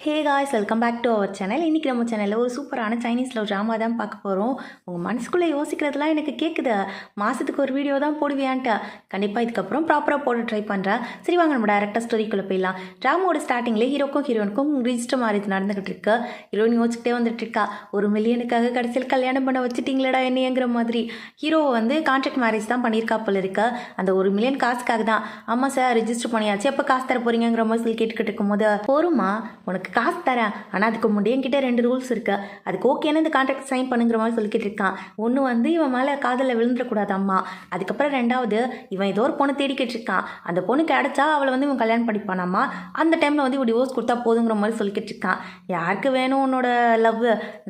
Hey guys, welcome back to our channel. இன்றைக்கி நம்ம சேனலில் ஒரு சூப்பரான சைனீஸ் லவ் ட்ராமா தான் பார்க்க போகிறோம். உங்கள் மனசுக்குள்ளே யோசிக்கிறதுலாம் எனக்கு கேட்குது. மாதத்துக்கு ஒரு வீடியோ தான் போடுவியான்ட்டு. கண்டிப்பாக இதுக்கப்புறம் ப்ராப்பராக போட ட்ரை பண்ணுறேன். சரி வாங்க, நம்ம டேரெக்டாக ஸ்டோரிக்குள்ளே போயிடலாம். ட்ராமாவோட ஸ்டார்டிங்கில் ஹீரோக்கும் ஹீரோனுக்கும் ரிஜிஸ்டர் மேரேஜ் நடந்துகிட்டு இருக்கு. ஹீரோயின் யோசிச்சுட்டே வந்துட்டு இருக்கா, ஒரு மில்லியனுக்காக கடைசியில் கல்யாணம் பண்ண வச்சுட்டிங்களடா என்னையங்கிற மாதிரி. ஹீரோவை வந்து கான்ட்ராக்ட் மேரேஜ் தான் பண்ணியிருக்கா போல இருக்கு. அந்த ஒரு மில்லியன் காசுக்காக தான். ஆமாம் சார், ரிஜிஸ்டர் பண்ணியாச்சு, எப்போ காசு தர போகிறீங்கிற மாதிரி சொல்லி கேட்டுக்கிட்டு இருக்கும் போது, போருமா உனக்கு காசு தரேன், ஆனால் அதுக்கு முன்னாடி என்கிட்ட 2 ரூல்ஸ் இருக்குது, அதுக்கு ஓகேன்னு இந்த கான்ட்ராக்ட் சைன் பண்ணுங்கிற மாதிரி சொல்லிக்கிட்டு இருக்கான். ஒன்று வந்து இவன் மேலே காதலில் விழுந்துடக்கூடாது அம்மா. அதுக்கப்புறம் 2வது, இவன் ஏதோ ஒரு பொண்ணை தேடிக்கிட்டு இருக்கான். அந்த பொண்ணு கிடைச்சா அவளை வந்து இவன் கல்யாணம் பண்ணிப்பானாம்மா. அந்த டைமில் வந்து இவன் டிவோர்ஸ் கொடுத்தா போதுங்கிற மாதிரி சொல்லிக்கிட்டு இருக்கான். யாருக்கு வேணும் உன்னோட லவ்?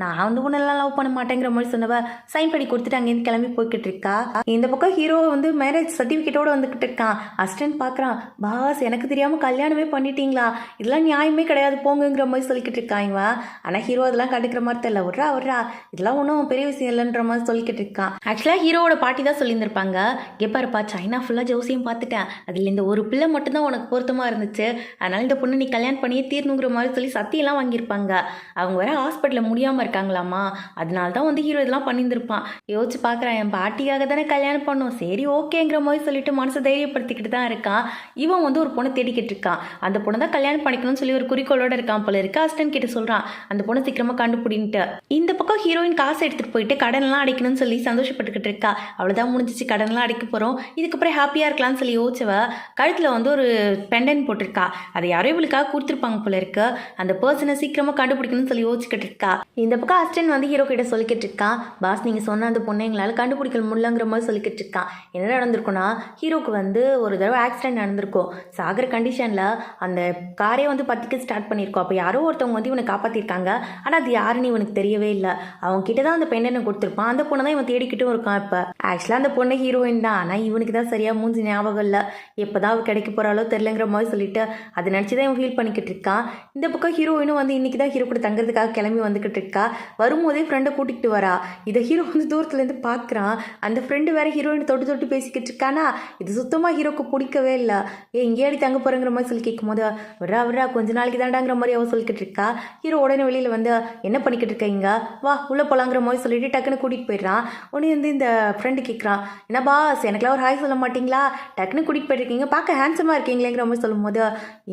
நான் வந்து உன்னெல்லாம் லவ் பண்ண மாட்டேங்கிற மாதிரி சொன்னவ சைன் பண்ணி கொடுத்துட்டு அங்கேருந்து கிளம்பி போய்கிட்டு இருக்கா. இந்த பக்கம் ஹீரோ வந்து மேரேஜ் சர்டிஃபிகேட்டோட வந்துக்கிட்டு இருக்கான். அசிஸ்டன்ட் பார்க்குறான், பாஸ் எனக்கு தெரியாமல் கல்யாணமே பண்ணிட்டீங்களா, இதெல்லாம் நியாயமே கிடையாது போங்கிற மாதிரி சொல்லிக்கிட்டு இருக்கான் இவன். ஆனால் ஹீரோ அதெல்லாம் கண்டுக்கிற மாதிரி தெரியல. விட்றா இதெல்லாம் ஒன்றும் பெரிய விஷயம் இல்லைன்ற மாதிரி சொல்லிக்கிட்டு இருக்கான். ஆக்சுவலாக ஹீரோவோட பாட்டி தான் சொல்லியிருந்திருப்பாங்க, கேப்பாருப்பா சைனா ஃபுல்லாக ஜோசியம் பார்த்துட்டேன், அதில் இந்த ஒரு பிள்ளை மட்டும்தான் உனக்கு பொருத்தமாக இருந்துச்சு, அதனால இந்த பொண்ணு நீ கல்யாணம் பண்ணியே தீரணுங்கிற மாதிரி சொல்லி சத்தியெல்லாம் வாங்கியிருப்பாங்க. அவங்க வேற ஹாஸ்பிட்டலில் முடியாமல் இருக்காங்களாமா, அதனால தான் வந்து ஹீரோ இதெல்லாம் பண்ணியிருந்திருப்பான். யோசிச்சு பார்க்குறான், என் பாட்டிக்காக தானே கல்யாணம் பண்ணோம், சரி ஓகேங்கிற மாதிரி சொல்லிட்டு மனசை தைரியப்படுத்திக்கிட்டு தான் இருக்கான். இவன் வந்து ஒரு பொண்ணை தேடிக்கிட்டு இருக்கான். அந்த பொண்ணை தான் கல்யாணம் பண்ணிக்கணும்னு சொல்லி ஒரு குறிக்கோளோட இருக்கான் போல இருக்கு. அசிஸ்டன்ட் கிட்ட சொல்றான், அந்த பொண்ணை சீக்கிரமா கண்டுபிடின்ட்டு. இந்த பக்கம் ஹீரோயின் காசு எடுத்துட்டு போயிட்டு கடன்லாம் அடைக்கணும்னு சொல்லி சந்தோஷப்பட்டுக்கிட்டு இருக்கா. அவ்வளவுதான் முடிஞ்சிச்சு, கடன்லாம் அடைக்க போறோம், இதுக்கப்புறம் ஹாப்பியா இருக்கலாம்னு சொல்லி யோசிச்சவ கழுத்துல வந்து ஒரு பெண்டன் போட்டிருக்கா. அதை யாரோ இவளுக்காக கொடுத்துருப்பாங்க போல இருக்கு. அந்த பர்சனை சீக்கிரமா கண்டுபிடிக்கணும்னு சொல்லி யோசிச்சுக்கிட்டு இருக்கா. இந்த பக்கம் அசிஸ்டன்ட் வந்து ஹீரோ கிட்ட சொல்லிக்கிட்டு இருக்கான், பாஸ் நீங்க சொன்ன அந்த பொண்ணை எங்களால் கண்டுபிடிக்க முடியலங்கிற மாதிரி சொல்லிக்கிட்டு இருக்கான். என்ன நடந்திருக்கும்னா, ஹீரோக்கு வந்து ஒரு தடவை ஆக்சிடென்ட் நடந்திருக்கும். சாகர கண்டிஷன்ல அந்த காரே வந்து பத்திக்க ஸ்டார்ட் பண்ணியிருக்கோம். அப்போ யாரோ ஒருத்தவங்க வந்து இவனை காப்பாற்றிருக்காங்க. ஆனால் அது யாருன்னு இவனுக்கு தெரியவே இல்லை. அவங்க கிட்ட தான் அந்த பெண்ணை கொடுத்துருப்பான். அந்த பொண்ணை தான் இவன் தேடிக்கிட்டும் இருக்கான். இப்போ ஆக்சுவலாக அந்த பொண்ணு ஹீரோயின் தான், ஆனால் இவனுக்கு தான் சரியாக மூஞ்சி ஞாபகம் இல்லை. எப்போதான் அவள் கிடைக்க போகிறாலோ தெரிலங்கிற மாதிரி சொல்லிட்டு அதை நினச்சி தான் இவன் ஃபீல் பண்ணிக்கிட்டு இருக்கான். இந்த பக்கம் ஹீரோயினும் வந்து இன்னைக்கு தான் ஹீரோ கூட தங்குறதுக்காக கிளம்பி வந்துக்கிட்டு இருக்கா. வரும்போதே ஃப்ரெண்டை கூட்டிகிட்டு வரா. இதை ஹீரோ வந்து தூரத்துலேருந்து பார்க்குறான். அந்த ஃப்ரெண்டு வேற ஹீரோயின் தொட்டு பேசிக்கிட்டு இருக்கானா. இது சுத்தமாக ஹீரோக்கு பிடிக்கவே இல்லை. எங்கேயாடி தங்க போகிறங்கிற மாதிரி சொல்லி கேட்கும் போது, விட்றா கொஞ்ச நாளைக்கு தாண்டாங்கிற மாதிரி அவள் சொல்லிக்கிட்டு இருக்கா. ஹீரோ உடனே வெளியில் வந்து, என்ன பண்ணிக்கிட்டு இருக்கீங்க, வா உள்ளே போலாங்கிற மாதிரி சொல்லிட்டு டக்குன்னு கூட்டிகிட்டு போயிடுறான். உடனே வந்து இந்த ஃப்ரெண்டு கேட்குறான், என்ன பாஸ் எனக்குலாம் ஒரு ஹாய் சொல்ல மாட்டிங்களா, டக்குன்னு கூட்டிகிட்டு போயிட்டுருக்கீங்க, பார்க்க ஹேண்ட்ஸமாக இருக்கீங்களேங்கிற மாதிரி சொல்லும் போது,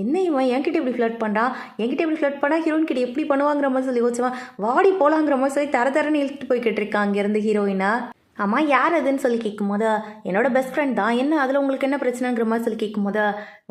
என்ன இவன் என்கிட்ட இப்படி ஃப்ளட் பண்ணுறான், என்கிட்ட இப்படி ஃப்ளட் பண்ணால் ஹீரோயின் கிட்ட எப்படி பண்ணுவாங்கிற மாதிரி சொல்லி யோசிச்சுவான். வாடி போலாங்கிற மாதிரி சொல்லி தரன்னு இழுத்துட்டு போய்கிட்டு இருக்கான் அங்கேருந்து ஹீரோயினா. அம்மா யார் அதுன்னு சொல்லி கேட்கும்போது, என்னோட பெஸ்ட் ஃப்ரெண்ட் தான், என்ன அதில் உங்களுக்கு என்ன பிரச்சனைங்கிற மாதிரி சொல்லி கேட்கும்போது,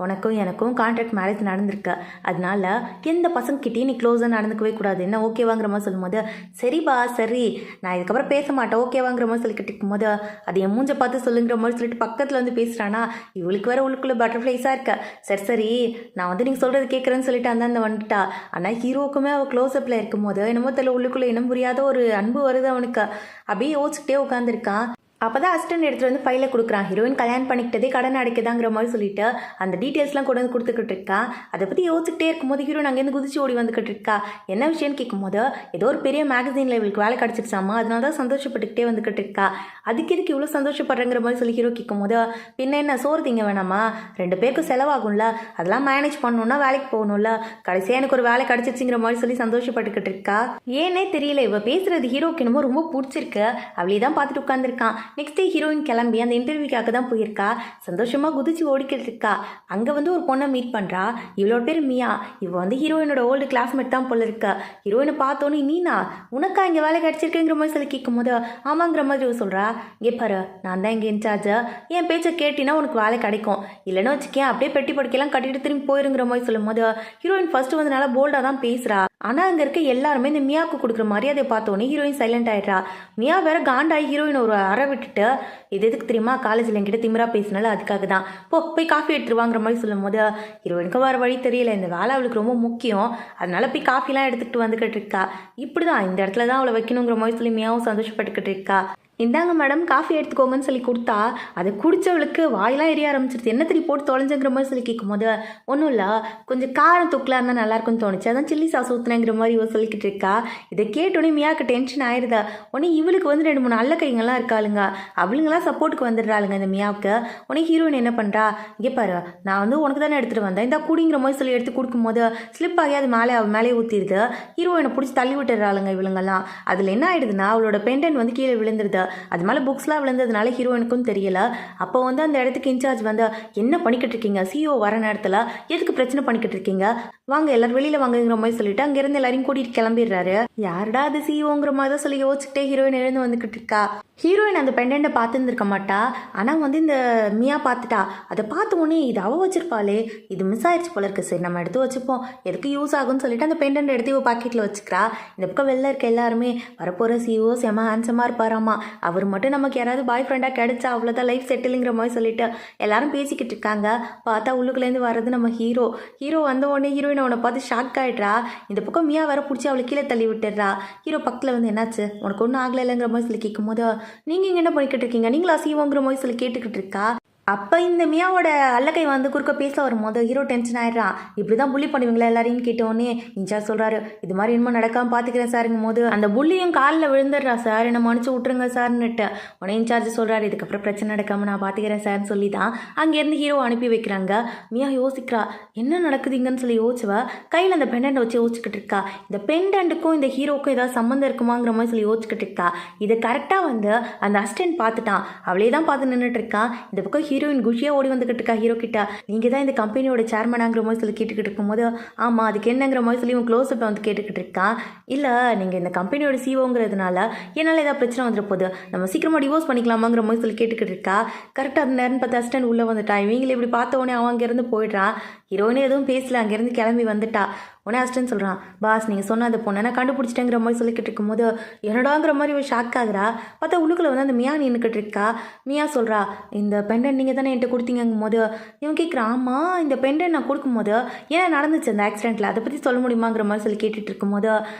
உனக்கும் எனக்கும் கான்ட்ராக்ட் மேரேஜ் நடந்திருக்கு, அதனால எந்த பசங்கக்கிட்டையும் நீ க்ளோஸாக நடந்துக்கவே கூடாது, என்ன ஓகேவாங்கிற மாதிரி சொல்லும்போது, சரிபா சரி நான் இதுக்கப்புறம் பேச மாட்டேன் ஓகேவாங்கிற மாதிரி சொல்லிக்கிட்டு இருக்கும்போது, அது என் மூஞ்சை பார்த்து சொல்லுங்கிற மாதிரி சொல்லிட்டு பக்கத்தில் வந்து பேசுகிறானா. இவளுக்கு வேறு உள்ளுக்குள்ளே பட்டர்ஃப்ளைஸாக இருக்க. சரி நான் வந்து நீங்கள் சொல்கிறது கேட்குறேன்னு சொல்லிட்டு அந்த வந்துட்டா. ஆனால் ஹீரோக்குமே அவள் க்ளோஸ்அப்பில் இருக்கும்போது என்னமோ தெரியல, உள்ளுக்குள்ளே இனம் புரியாத ஒரு அன்பு வருது அவனுக்கு. அப்படியே யோசிச்சுட்டே உட்காந்துருக்கான். அப்போ தான் அசிஸ்டன்ட் எடுத்துகிட்டு வந்து ஃபைலை கொடுக்குறான். ஹீரோயின் கல்யாணம் பண்ணிக்கிட்டதே கடன் அடைக்குதாங்கிற மாதிரி சொல்லிட்டு அந்த டீட்டெயில்ஸ்லாம் கொண்டு வந்து கொடுத்துக்கிட்டு இருக்கா. அதை பற்றி யோசிச்சுட்டே இருக்கும்போது ஹீரோயின் அங்கேருந்து குதிச்சு ஓடி வந்துக்கிட்டு இருக்கா. என்ன விஷயம்னு கேட்கும்போது, ஏதோ ஒரு பெரிய மேகசினில் இவளுக்கு வேலை கிடச்சிருச்சாமா, அதனால தான் சந்தோஷப்பட்டுக்கிட்டே வந்துக்கிட்டு இருக்கா. அதுக்கு எதுக்கு இவ்வளோ சந்தோஷப்படுறங்கிற மாதிரி சொல்லி ஹீரோ கேட்கும்போது, பின்ன என்ன சோறு திங்க வேணாமா, 2 பேருக்கும் செலவாகும்ல, அதெல்லாம் மேனேஜ் பண்ணணும்னா வேலைக்கு போகணும்ல, கடைசியாக எனக்கு ஒரு வேலை கிடச்சிருச்சுங்கிற மாதிரி சொல்லி சந்தோஷப்பட்டுக்கிட்டு இருக்கா. ஏன்னே தெரியல, இவ பேசுறது ஹீரோக்கு என்னமோ ரொம்ப பிடிச்சிருக்கு. அவளே தான் பார்த்துட்டு உட்காந்துருக்கான். நெக்ஸ்ட் டே ஹீரோயின் கிளம்பி அந்த இன்டர்வியூக்காக தான் போயிருக்கா. சந்தோஷமாக குதிச்சு ஓடிக்கிட்டு இருக்கா. அங்கே வந்து ஒரு பொண்ணை மீட் பண்ணுறா. இவ்வளோ பேர் மியா, இவ வந்து ஹீரோயினோட ஓல்டு கிளாஸ்மேட் தான் போல இருக்கா. ஹீரோயினை பார்த்தோன்னே, நீனா உனக்கா இங்கே வேலை கிடச்சிருக்குங்கிற மாதிரி சொல்லி கேட்கும் போது, ஆமாங்கிற மாதிரி சொல்கிறா. இங்கே பாரு, நான் தான் இங்கே இன்சார்ஜ், என் பேச்சை கேட்டினா உனக்கு வேலை கிடைக்கும், இல்லைன்னு வச்சுக்கேன் அப்படியே பெட்டி படுக்கையெல்லாம் கட்டிட்டு திரும்பி போயிருங்கிற மாதிரி சொல்லும் போது, ஹீரோயின் ஃபர்ஸ்ட் வந்து நல்லா போல்டாக தான் பேசுகிறா. ஆனால் அங்கே இருக்க எல்லாருமே இந்த மியாவுக்கு கொடுக்குற மரியாதையை பார்த்தோன்னே ஹீரோயின் சைலண்ட் ஆகிடுறா. மியா வேற காண்டாகி ஹீரோயின் ஒரு அறை விட்டுட்டு, இது எதுக்கு தெரியுமா, காலேஜில் என்கிட்ட திமிரா பேசினால அதுக்காக தான், போய் காஃபி எடுத்துருவாங்கிற மாதிரி சொல்லும் போது, ஹீரோயினுக்கு வேறு வழி தெரியல, இந்த வேலை அவளுக்கு ரொம்ப முக்கியம், அதனால போய் காஃபிலாம் எடுத்துக்கிட்டு வந்துக்கிட்டு இருக்கா. இப்படி தான் இந்த இடத்துல தான் அவளை வைக்கணுங்கிற மாதிரி சொல்லி மியாவும் சந்தோஷப்பட்டுக்கிட்டு இருக்கா. இந்தாங்க மேடம் காஃபி எடுத்துக்கோங்கன்னு சொல்லி கொடுத்தா அதை குடித்தவளுக்கு வாயெல்லாம் எரிய ஆரம்பிச்சிருச்சு. என்ன திரி போட்டு தொலைஞ்சுங்கிற மாதிரி சொல்லி கேட்கும்போது ஒன்றும் இல்லை, கொஞ்சம் காரம் தூக்கலாக இருந்தால் நல்லாயிருக்குன்னு தோணுச்சு, அதான் சில்லி சாஸ் ஊற்றுனேங்கிற மாதிரி இவ சொல்லிக்கிட்டு இருக்கா. இதை கேட்டோடனே மியாவுக்கு டென்ஷன் ஆயிடுதா. உடனே இவளுக்கு வந்து 2 3 நல்ல கைங்கெல்லாம் இருக்காளுங்க, அவளுங்களாம் சப்போர்ட்டுக்கு வந்துடுறாளுங்க இந்த மியாவுக்கு. உடனே ஹீரோயின் என்ன பண்ணுறா, இங்கே பாரு நான் வந்து உனக்கு தானே எடுத்துகிட்டு வந்தேன், இந்த குடிங்கிற மாதிரி சொல்லி எடுத்து கொடுக்கும்போது ஸ்லிப் ஆகி அது மேலே ஊற்றிடுது. ஹீரோயினை பிடிச்சி தள்ளி விட்டுறாளுங்க இவளுங்கெல்லாம். அதில் என்ன ஆயிடுதுன்னா அவளோட பெண்டன்ட் வந்து கீழே விழுந்துருது. அது மேலே புக்ஸ்லாம் விழுந்ததுனால ஹீரோயினுக்கும் தெரியல. அப்போ வந்து அந்த இடத்துக்கு இன்சார்ஜ் வந்து என்ன பண்ணிக்கிட்டு இருக்கீங்க, சிஓ வர நேரத்தில் எதுக்கு பிரச்சனை பண்ணிக்கிட்டு இருக்கீங்க, வாங்க எல்லாரும் வெளியில் வாங்குங்கிற மாதிரி சொல்லிட்டு அங்கேருந்து எல்லாரையும் கூட்டிகிட்டு கிளம்பிடுறாரு. யாருடா அது சிஓங்கிற மாதிரி தான் சொல்லி யோசிச்சுட்டே ஹீரோயின் எழுந்து வந்துக்கிட்டு இருக்கா. ஹீரோயின் அந்த பெண்டன்ட்டை பார்த்துருந்துருக்க மாட்டா, ஆனால் வந்து இந்த மியா பார்த்துட்டா. அதை பார்த்த உடனே இது அவள் வச்சிருப்பாளே, இது மிஸ் ஆயிடுச்சு போல இருக்கு, சரி நம்ம எடுத்து வச்சுப்போம், எதுக்கு யூஸ் ஆகும்னு சொல்லிட்டு அந்த பெண்டன்ட் எடுத்து இவ பாக்கெட்டில் வச்சுக்கிறா. இந்த பக்கம் வெளில இருக்க எல்லாருமே வரப்போகிற சிஓ செம ஹேண்ட்ஸமாக இருப்பாராமா, அவர் மட்டும் நமக்கு யாராவது பாய் ஃப்ரெண்டாக கிடைச்சா அவ்வளோதான் லைஃப் செட்டிலுங்கிற மாதிரி சொல்லிட்டு எல்லாரும் பேசிக்கிட்டு இருக்காங்க. பார்த்தா உள்ளுக்குள்ளேருந்து வர்றது நம்ம ஹீரோ. ஹீரோ வந்த உடனே ஹீரோயின் அவனை பார்த்து ஷாக் ஆகிடுறா. இந்த பக்கம் மியா வர பிடிச்சி அவளை கீழே தள்ளி விட்டுடுறா. ஹீரோ பக்கத்தில் வந்து என்னாச்சு உனக்கு ஒன்றும் ஆகலை இல்லைங்கிற மாதிரி சொல்லி கேட்கும் போது நீங்கள் இங்கே என்ன பண்ணிக்கிட்டு இருக்கீங்க, நீங்களா சிஓங்கிற மாதிரி சொல்லி கேட்டுக்கிட்டு இருக்கா. அப்போ இந்த மியாவோட அல்லக்கை வந்து குறுக்க பேச வரும்போது ஹீரோ டென்ஷன் ஆயிடுறான். இப்படி தான் புள்ளி பண்ணுவீங்களா எல்லாரையும் கேட்டோன்னே இன்சார்ஜ் சொல்கிறாரு, இது மாதிரி என்னமோ நடக்காமல் பார்த்துக்கிறேன் சாருங்கும் போது அந்த புள்ளியும் காலில் விழுந்துடுறா. சார் என்னை மன்னிச்சு விட்டுருங்க சார்ன்னுட்டு. உடனே இன்சார்ஜ் சொல்கிறாரு, இதுக்கப்புறம் பிரச்சனை நடக்காமல் நான் பார்த்துக்கிறேன் சார்னு சொல்லி தான் அங்கேருந்து ஹீரோ அனுப்பி வைக்கிறாங்க. மியா யோசிக்கிறா என்ன நடக்குதுங்கன்னு சொல்லி யோசிச்சுவா. கையில் அந்த பெண்டன்ட் வச்சு யோசிச்சுக்கிட்டு இருக்கா. இந்த பெண்டன்ட்டுக்கும் இந்த ஹீரோக்கும் ஏதாவது சம்மந்தம் இருக்குமாங்கிற மாதிரி சொல்லி யோசிச்சுக்கிட்டு இருக்கா. இதை கரெக்டாக வந்து அந்த அசிஸ்டன்ட் பார்த்துட்டான். அவளே தான் பார்த்து நின்றுட்டு இருக்கான். இந்த பக்கம் ஹீரோயின் குஷியாக ஓடி வந்துக்கிட்டு இருக்கா ஹீரோ கிட்ட. நீங்கள் தான் இந்த கம்பெனியோட சேர்மனாங்கிற மாதிரி சொல்லி கேட்டுக்கிட்டு இருக்கும்போது ஆமாம் அதுக்கு என்னங்கிற மாதிரி சொல்லி க்ளோஸ் அப் வந்து கேட்டுக்கிட்டு இருக்கான். இல்லை நீங்கள் இந்த கம்பெனியோட சிஓங்கிறதுனால என்னால் ஏதாவது பிரச்சனை வந்துட போகுது, நம்ம சீக்கிரமாக டிவோர்ஸ் பண்ணிக்கலாமாங்கிற மாதிரி சொல்லி கேட்டுக்கிட்டு இருக்கா. கரெக்டாக அந்த நேரம் பார்த்து அசிஸ்டன்ட் உள்ளே வந்துட்டான். இவங்களை இப்படி பார்த்த உடனே அவன் அங்கேருந்து போயிடுறான். ஹீரோயினே எதுவும் பேசல, அங்கேருந்து கிளம்பி வந்துட்டா. உடனே அசிஸ்டன்ட் சொல்கிறான், பாஸ் நீங்கள் சொன்ன அந்த பொண்ணை நான் கண்டுபிடிச்சிட்டேங்கிற மாதிரி சொல்லிக்கிட்டு இருக்கும்போது என்னடாங்கிற மாதிரி ஒரு ஷாக் ஆகுறா. பார்த்தா உள்ளுக்குள்ள வந்து அந்த மியா நின்றுக்கிட்டு இருக்கா. மியா சொல்கிறா, இந்த பெண்டன் நீங்கள் தானே என்கிட்ட கொடுத்தீங்கும் போது இவன் கேட்குறான், ஆமாம் இந்த பெண்டன் நான் கொடுக்கும்போது ஏன்னா நடந்துச்சு அந்த ஆக்சிடெண்ட்டில், அதை பற்றி சொல்ல முடியுமாங்கிற மாதிரி சொல்லி கேட்டுட்டு இருக்கும்போது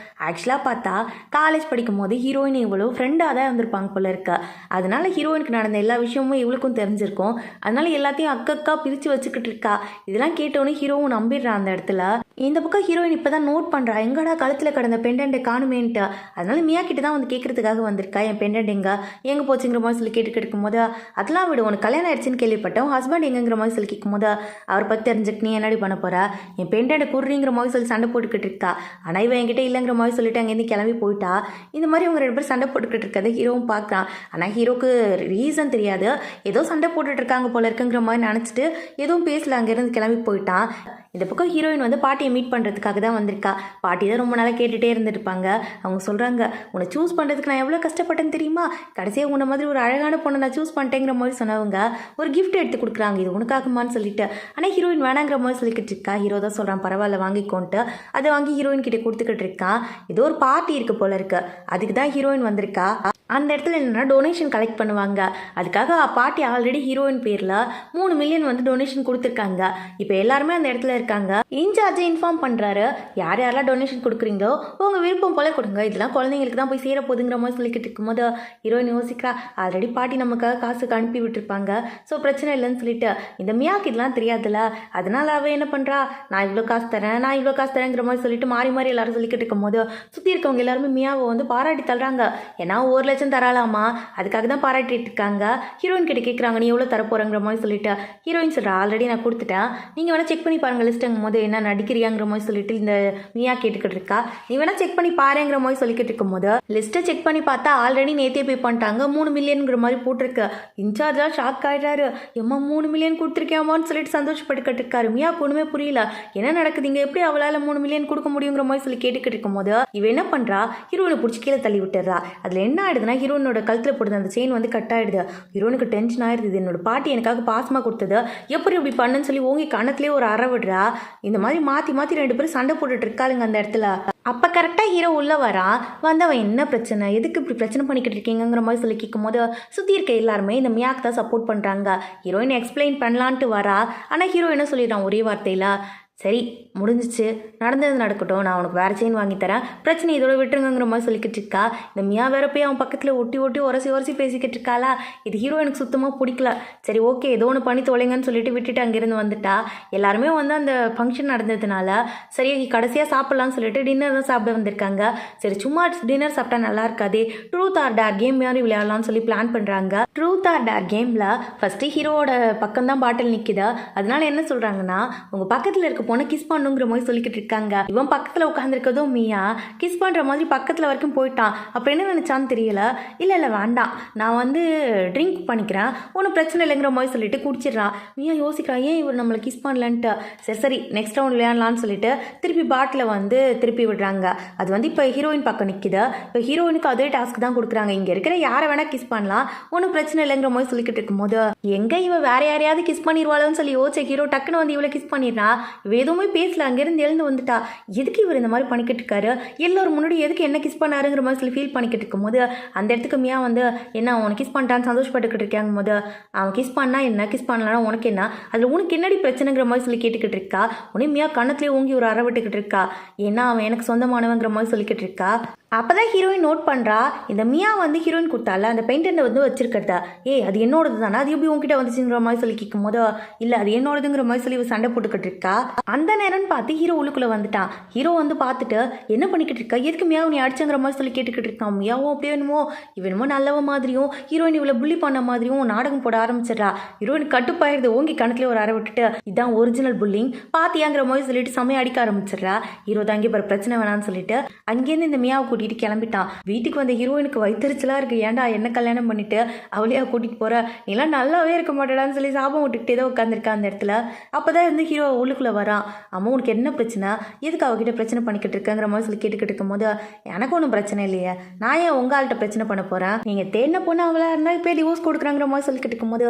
ஆக்சுவலாக பார்த்தா காலேஜ் படிக்கும் போது ஹீரோயின் இவ்வளோ ஃப்ரெண்டாக தான் இருந்திருப்பாங்க போல இருக்க. அதனால ஹீரோயினுக்கு நடந்த எல்லா விஷயமும் இவளுக்கும் தெரிஞ்சிருக்கும். அதனால எல்லாத்தையும் அக்கா பிரித்து வச்சுக்கிட்டு இருக்கா. இதெல்லாம் கேட்டோன்னே ஹீரோவும் நம்பிடுறான் அந்த இடத்துல. இந்த பக்கம் ஹீரோயின் இப்போ தான் நோட் பண்ணுறா, எங்கடா கழுத்தில் கடந்த பெண்டன்ட்டை காணுமேன்ட்டு. அதனால மியா கிட்ட தான் வந்து கேட்கறதுக்காக வந்திருக்கா, என் பெண்டன்ட் எங்கே போச்சுங்கிற மாதிரி சொல்லி கேட்டுக்கிட்டு இருக்கும்போது அதெல்லாம் விடு, உனக்கு கல்யாணம் ஆயிடுச்சுன்னு கேள்விப்பட்டேன், ஹஸ்பண்ட் எங்கங்கிற மாதிரி சொல்லி கேட்கும்போது அவர் பற்றி தெரிஞ்சுட்டு நீ என்னடி பண்ண போகிறா, என் பெண்டன்ட்டை குடுறீங்கிற மாதிரி சொல்லி சண்டை போட்டுக்கிட்டு இருக்கா. ஆனால் இவன் என்கிட்ட இல்லைங்கிற மாதிரி சொல்லிட்டு அங்கேருந்து கிளம்பி போயிட்டா. இந்த மாதிரி அவங்க 2 பேரும் சண்டை போட்டுக்கிட்டு இருக்கிறத ஹீரோவும் பார்க்குறான். ஆனால் ஹீரோக்கு ரீசன் தெரியாது, ஏதோ சண்டை போட்டுட்டு இருக்காங்க போல இருக்குங்கிற மாதிரி நினச்சிட்டு எதுவும் பேசல, அங்கேருந்து கிளம்பி போயிட்டான். இந்த பக்கம் ஹீரோயின் வந்து பாட்டியை மீட் பண்ணுறதுக்காக தான் வந்திருக்கா. பாட்டி தான் ரொம்ப நாளாக கேட்டுகிட்டே இருந்துருப்பாங்க. அவங்க சொல்கிறாங்க, உன்னை சூஸ் பண்ணுறதுக்கு நான் எவ்வளோ கஷ்டப்பட்டேன்னு தெரியுமா, கடைசியாக உன்னை மாதிரி ஒரு அழகான பொண்ணை நான் சூஸ் பண்ணிட்டேங்கிற மாதிரி சொன்னவங்க ஒரு கிஃப்ட் எடுத்து கொடுக்குறாங்க, இது உனக்காகுமான்னு சொல்லிட்டு. ஆனால் ஹீரோயின் வேணாங்கிற மாதிரி சொல்லிக்கிட்டு இருக்கா. ஹீரோ தான் சொல்கிறான், பரவாயில்ல வாங்கிக்கோன்ட்டு. அதை வாங்கி ஹீரோயின் கிட்டே கொடுத்துக்கிட்டு இருக்கான். ஏதோ ஒரு பார்ட்டி இருக்குது போல இருக்கு, அதுக்கு தான் ஹீரோயின் வந்திருக்கா. அந்த இடத்துல என்னென்னா டொனேஷன் கலெக்ட் பண்ணுவாங்க. அதுக்காக பாட்டி ஆல்ரெடி ஹீரோயின் பேரில் 3 மில்லியன் வந்து டொனேஷன் கொடுத்துருக்காங்க. இப்போ எல்லாருமே அந்த இடத்துல இருக்காங்க. இன்சார்ஜை இன்ஃபார்ம் பண்ணுறாரு, யார் யாரெல்லாம் டொனேஷன் கொடுக்குறீங்களோ உங்கள் விருப்பம் போல கொடுங்க, இதெல்லாம் குழந்தைங்களுக்கு தான் போய் சேர போதுங்கிற மாதிரி சொல்லிக்கிட்டு இருக்கும்போது ஹீரோயின் யோசிக்கிறா, ஆல்ரெடி பாட்டி நமக்காக காசுக்கு அனுப்பி விட்டுருப்பாங்க, ஸோ பிரச்சனை இல்லைன்னு சொல்லிட்டு. இந்த மியாக்கு இதெல்லாம் தெரியாதுல்ல, அதனால அவள் என்ன பண்ணுறா, நான் இவ்வளோ காசு தரேன் நான் இவ்வளோ காசு தரேங்கிற மாதிரி சொல்லிட்டு மாறி மாறி எல்லாரும் சொல்லிக்கிட்டு இருக்கும்போது சுற்றி இருக்கவங்க எல்லாருமே மியாவை வந்து பாராட்டி தள்ளுறாங்க. ஏன்னா 1 லட்சம் தராலாமா, அதுக்காக தான் பாராட்டிட்டு இருக்காங்க. ஹீரோயின் கிட்ட கேட்குறாங்க, நீ எவ்வளோ தரப்போறங்கிற மாதிரி சொல்லிட்டு. ஹீரோயின் சொல்கிறா, ஆல்ரெடி நான் கொடுத்துட்டேன், நீங்கள் வேணால் செக் பண்ணி பாருங்கள் லிஸ்ட்டுங்கும் போது என்ன நடிக்கிறியாங்கிற மாதிரி சொல்லிட்டு இந்த மியா கேட்டுக்கிட்டு இருக்கா. நீ வேணால் செக் பண்ணி பாருங்கிற மாதிரி சொல்லிக்கிட்டு இருக்கும்போது லிஸ்ட்டை செக் பண்ணி பார்த்தா ஆல்ரெடி நேற்றே பே பண்ணிட்டாங்க, 3 மில்லியனுங்கிற மாதிரி போட்டிருக்கு. இன்சார்ஜாக ஷாக் ஆகிடுறாரு, எம்மா 3 மில்லியன் கொடுத்துருக்கேமான்னு சொல்லிட்டு சந்தோஷப்பட்டுக்கிட்டு இருக்காரு. மியா ஒன்றுமே புரியல, என்ன நடக்குதுங்க, எப்படி அவளால் 3 மில்லியன் கொடுக்க முடியுங்கிற மாதிரி சொல்லி கேட்டுக்கிட்டு இருக்கும்போது இவ என்ன பண்ணுறா, ஹீரோயினை பிடிச்சி கீழே தள்ளி விட்டுறா. அதில் என்ன ஆயிடுதுன்னா ஹீரோனோட கழுத்தில் போடுது அந்த செயின் வந்து கட் ஆகிடுது. ஹீரோனுக்கு டென்ஷன் ஆயிடுது, என்னோட பாட்டி எனக்காக பாசமாக கொடுத்தது எப்படி இப்படி பண்ணுன்னு சொல்லி ஓங்கி கணத்துலேயே ஒரு அற விடுறா. இந்த மாதிரி மாற்றி மாற்றி 2 பேரும் சண்டை போட்டுட்டு இருக்காளுங்க அந்த இடத்துல. அப்போ கரெக்டாக ஹீரோ உள்ளே வரான். வந்து அவன் என்ன பிரச்சனை, எதுக்கு இப்படி பிரச்சனை பண்ணிக்கிட்டு இருக்கீங்கிற மாதிரி சொல்லி கேட்கும்போது சுற்றி இருக்க எல்லாருமே இந்த மியாக்கு தான் சப்போர்ட் பண்ணுறாங்க. ஹீரோயின் எக்ஸ்பிளைன் பண்ணலான்ட்டு வரா. ஆனால் ஹீரோ என்ன சொல்லிடுறான் ஒரே வார்த்தையில், சரி முடிஞ்சிச்சு, நடந்தது நடக்கட்டும், நான் உனக்கு வேறு செயின் வாங்கி தரேன், பிரச்சனை இதோட விட்டுருங்கிற மாதிரி சொல்லிக்கிட்டு இருக்கா. இந்த மியா வேற போய் அவன் பக்கத்தில் ஒட்டி ஒட்டி உரசி பேசிக்கிட்டு இருக்காளா. இது ஹீரோ எனக்கு சுத்தமாக பிடிக்கல. சரி ஓகே ஏதோ ஒன்று பண்ணி தொலைங்கன்னு சொல்லிட்டு விட்டுட்டு அங்கேருந்து வந்துட்டா. எல்லாருமே வந்து அந்த ஃபங்க்ஷன் நடந்ததுனால சரி கடைசியாக சாப்பிட்லான்னு சொல்லிட்டு டின்னர் தான் சாப்பிட வந்திருக்காங்க. சரி சும்மா டின்னர் சாப்பிட்டா நல்லா இருக்காதே, ட்ரூத் ஆர் டேர் கேம் மாதிரி விளையாடலாம்னு சொல்லி பிளான் பண்ணுறாங்க. ட்ரூத் ஆர் டேர் கேமில் ஃபஸ்ட்டு ஹீரோவோட பக்கம் தான் பாட்டில் நிற்கிது. அதனால என்ன சொல்கிறாங்கன்னா, உங்கள் பக்கத்தில் இருக்க பொண்ணை கிஸ் பண்ணுங்கிற மாதிரி சொல்லிக்கிட்டு இருக்காங்க. இவன் பக்கத்தில் உட்காந்துருக்கதும் மியா கிஸ் பண்ணுற மாதிரி பக்கத்தில் வரைக்கும் போயிட்டான். அப்போ என்ன நினச்சான்னு தெரியல. இல்லை வேண்டாம், நான் வந்து ட்ரிங்க் பண்ணிக்கிறேன், ஒன்றும் பிரச்சனை இல்லைங்கிற மாதிரி சொல்லிட்டு குடிச்சிடுறான். மியா யோசிக்கிறான், ஏன் இவர் நம்மளை கிஸ் பண்ணலன்ட்டு. சரி நெக்ஸ்ட் ரவுண்ட் விளையாடலான்னு சொல்லிட்டு திருப்பி பாட்டில் வந்து திருப்பி விடுறாங்க. அது வந்து இப்போ ஹீரோயின் பக்கம் நிற்கிது. இப்போ ஹீரோயினுக்கு அதே டாஸ்க் தான் கொடுக்குறாங்க. இங்கே இருக்கிற யாரை வேணால் கிஸ் பண்ணலாம், ஒன்றும் பிரச்சனை இல்லைங்கிற மாதிரி சொல்லிக்கிட்டு இருக்கும்போது எங்கே இவ வேற யாரையாவது கிஸ் பண்ணிடுவாளோன்னு சொல்லி யோசிச்ச ஹீரோ டக்குன்னு வந்து இவளை கிஸ் பண்ணிடுறான். இவ எதுவுமே பேசல, அங்கேருந்து எழுந்து வந்துட்டா. எதுக்கு இவர் இந்த மாதிரி பண்ணிக்கிட்டு இருக்காரு, எல்லோரும் முன்னாடி எதுக்கு என்ன கிஸ் பண்ணாருங்கிற மாதிரி சொல்லி ஃபீல் பண்ணிக்கிட்டு இருக்கும்போது அந்த இடத்துக்கு மியா வந்து என்ன அவனை கிஸ் பண்ணிட்டான்னு சந்தோஷப்பட்டுக்கிட்டு இருக்காங்க போது அவன் கிஸ் பண்ணா என்ன, கிஸ் பண்ணலன்னா உனக்கு என்ன, அதில் உனக்கு என்னடி பிரச்சனைங்கிற மாதிரி சொல்லி கேட்டுக்கிட்டு இருக்கா. உடனே மியா கண்ணத்துலேயே ஓங்கி ஒரு அற விட்டுக்கிட்டு இருக்கா. ஏன்னா அவன் எனக்கு சொந்தமானவங்கிற மாதிரி சொல்லிக்கிட்டு இருக்கா. அப்போதான் ஹீரோயின் நோட் பண்ணுறா, இந்த மியா வந்து ஹீரோயின் கொடுத்தால அந்த பெயிண்டை வந்து வச்சிருக்கிறதா. அது என்னோடது தானே, அது எப்படி உங்ககிட்ட வந்துச்சுங்கிற மாதிரி சொல்லி கேட்கும் போது இல்லை அது என்னோடதுங்கிற மாதிரி சொல்லி சண்டை போட்டுக்கிட்டு இருக்கா. அந்த நேரம்னு பார்த்து ஹீரோ உள்ளுக்குள்ளே வந்துட்டான். ஹீரோ வந்து பார்த்துட்டு என்ன பண்ணிக்கிட்டு இருக்கா, எதுக்கு மியாவை நீ அடிச்சங்கிற மாதிரி சொல்லி கேட்டுக்கிட்டு இருக்கான். மியாவும் அப்படியே வேணுமோ இவனுமோ நல்லவ மாதிரியும் ஹீரோயின் இவ்வளோ புள்ளி பண்ண மாதிரியும் நாடகம் போட ஆரம்பிச்சிடறா. ஹீரோயின் கட்டுப்பாயிருது, ஓங்கி கணக்குலேயே ஒரு அற விட்டுட்டு இதான் ஒரிஜினல் புல்லிங் பாத்தியாங்கிற மாதிரி சொல்லிட்டு சமைய அடிக்க ஆரம்பிச்சிடறா. ஹீரோ தான் இங்கே பிரச்சனை வேணான்னு சொல்லிட்டு அங்கேருந்து இந்த மியாவை கூட்டிட்டு கிளம்பிட்டான். வீட்டுக்கு வந்த ஹீரோயினுக்கு வயிற்றுச்சலா இருக்கு. ஏன்டா என்ன கல்யாணம் பண்ணிட்டு அவளையா கூட்டிட்டு போற, நீலாம் நல்லாவே இருக்க மாட்டேடான்னு சொல்லி சாபம் விட்டுக்கிட்டே தான் உட்காந்துருக்கா அந்த இடத்துல. அப்பதான் வந்து ஹீரோ உள்ளுக்குள்ள வரான். அம்மா உனக்கு என்ன பிரச்சனை, எதுக்கு அவகிட்ட பிரச்சனை பண்ணிக்கிட்டு இருக்கங்கிற மாதிரி சொல்லி கேட்டுக்கிட்டு இருக்கும் போது எனக்கு ஒன்றும் பிரச்சனை இல்லையே, நான் ஏன் உங்கள்கிட்ட பிரச்சனை பண்ண போறேன், நீங்க தேடின பொண்ணு அவளா இருந்தா இப்போ டிவோர்ஸ் கொடுக்குறாங்கிற மாதிரி சொல்லிக்கிட்டு இருக்கும் போது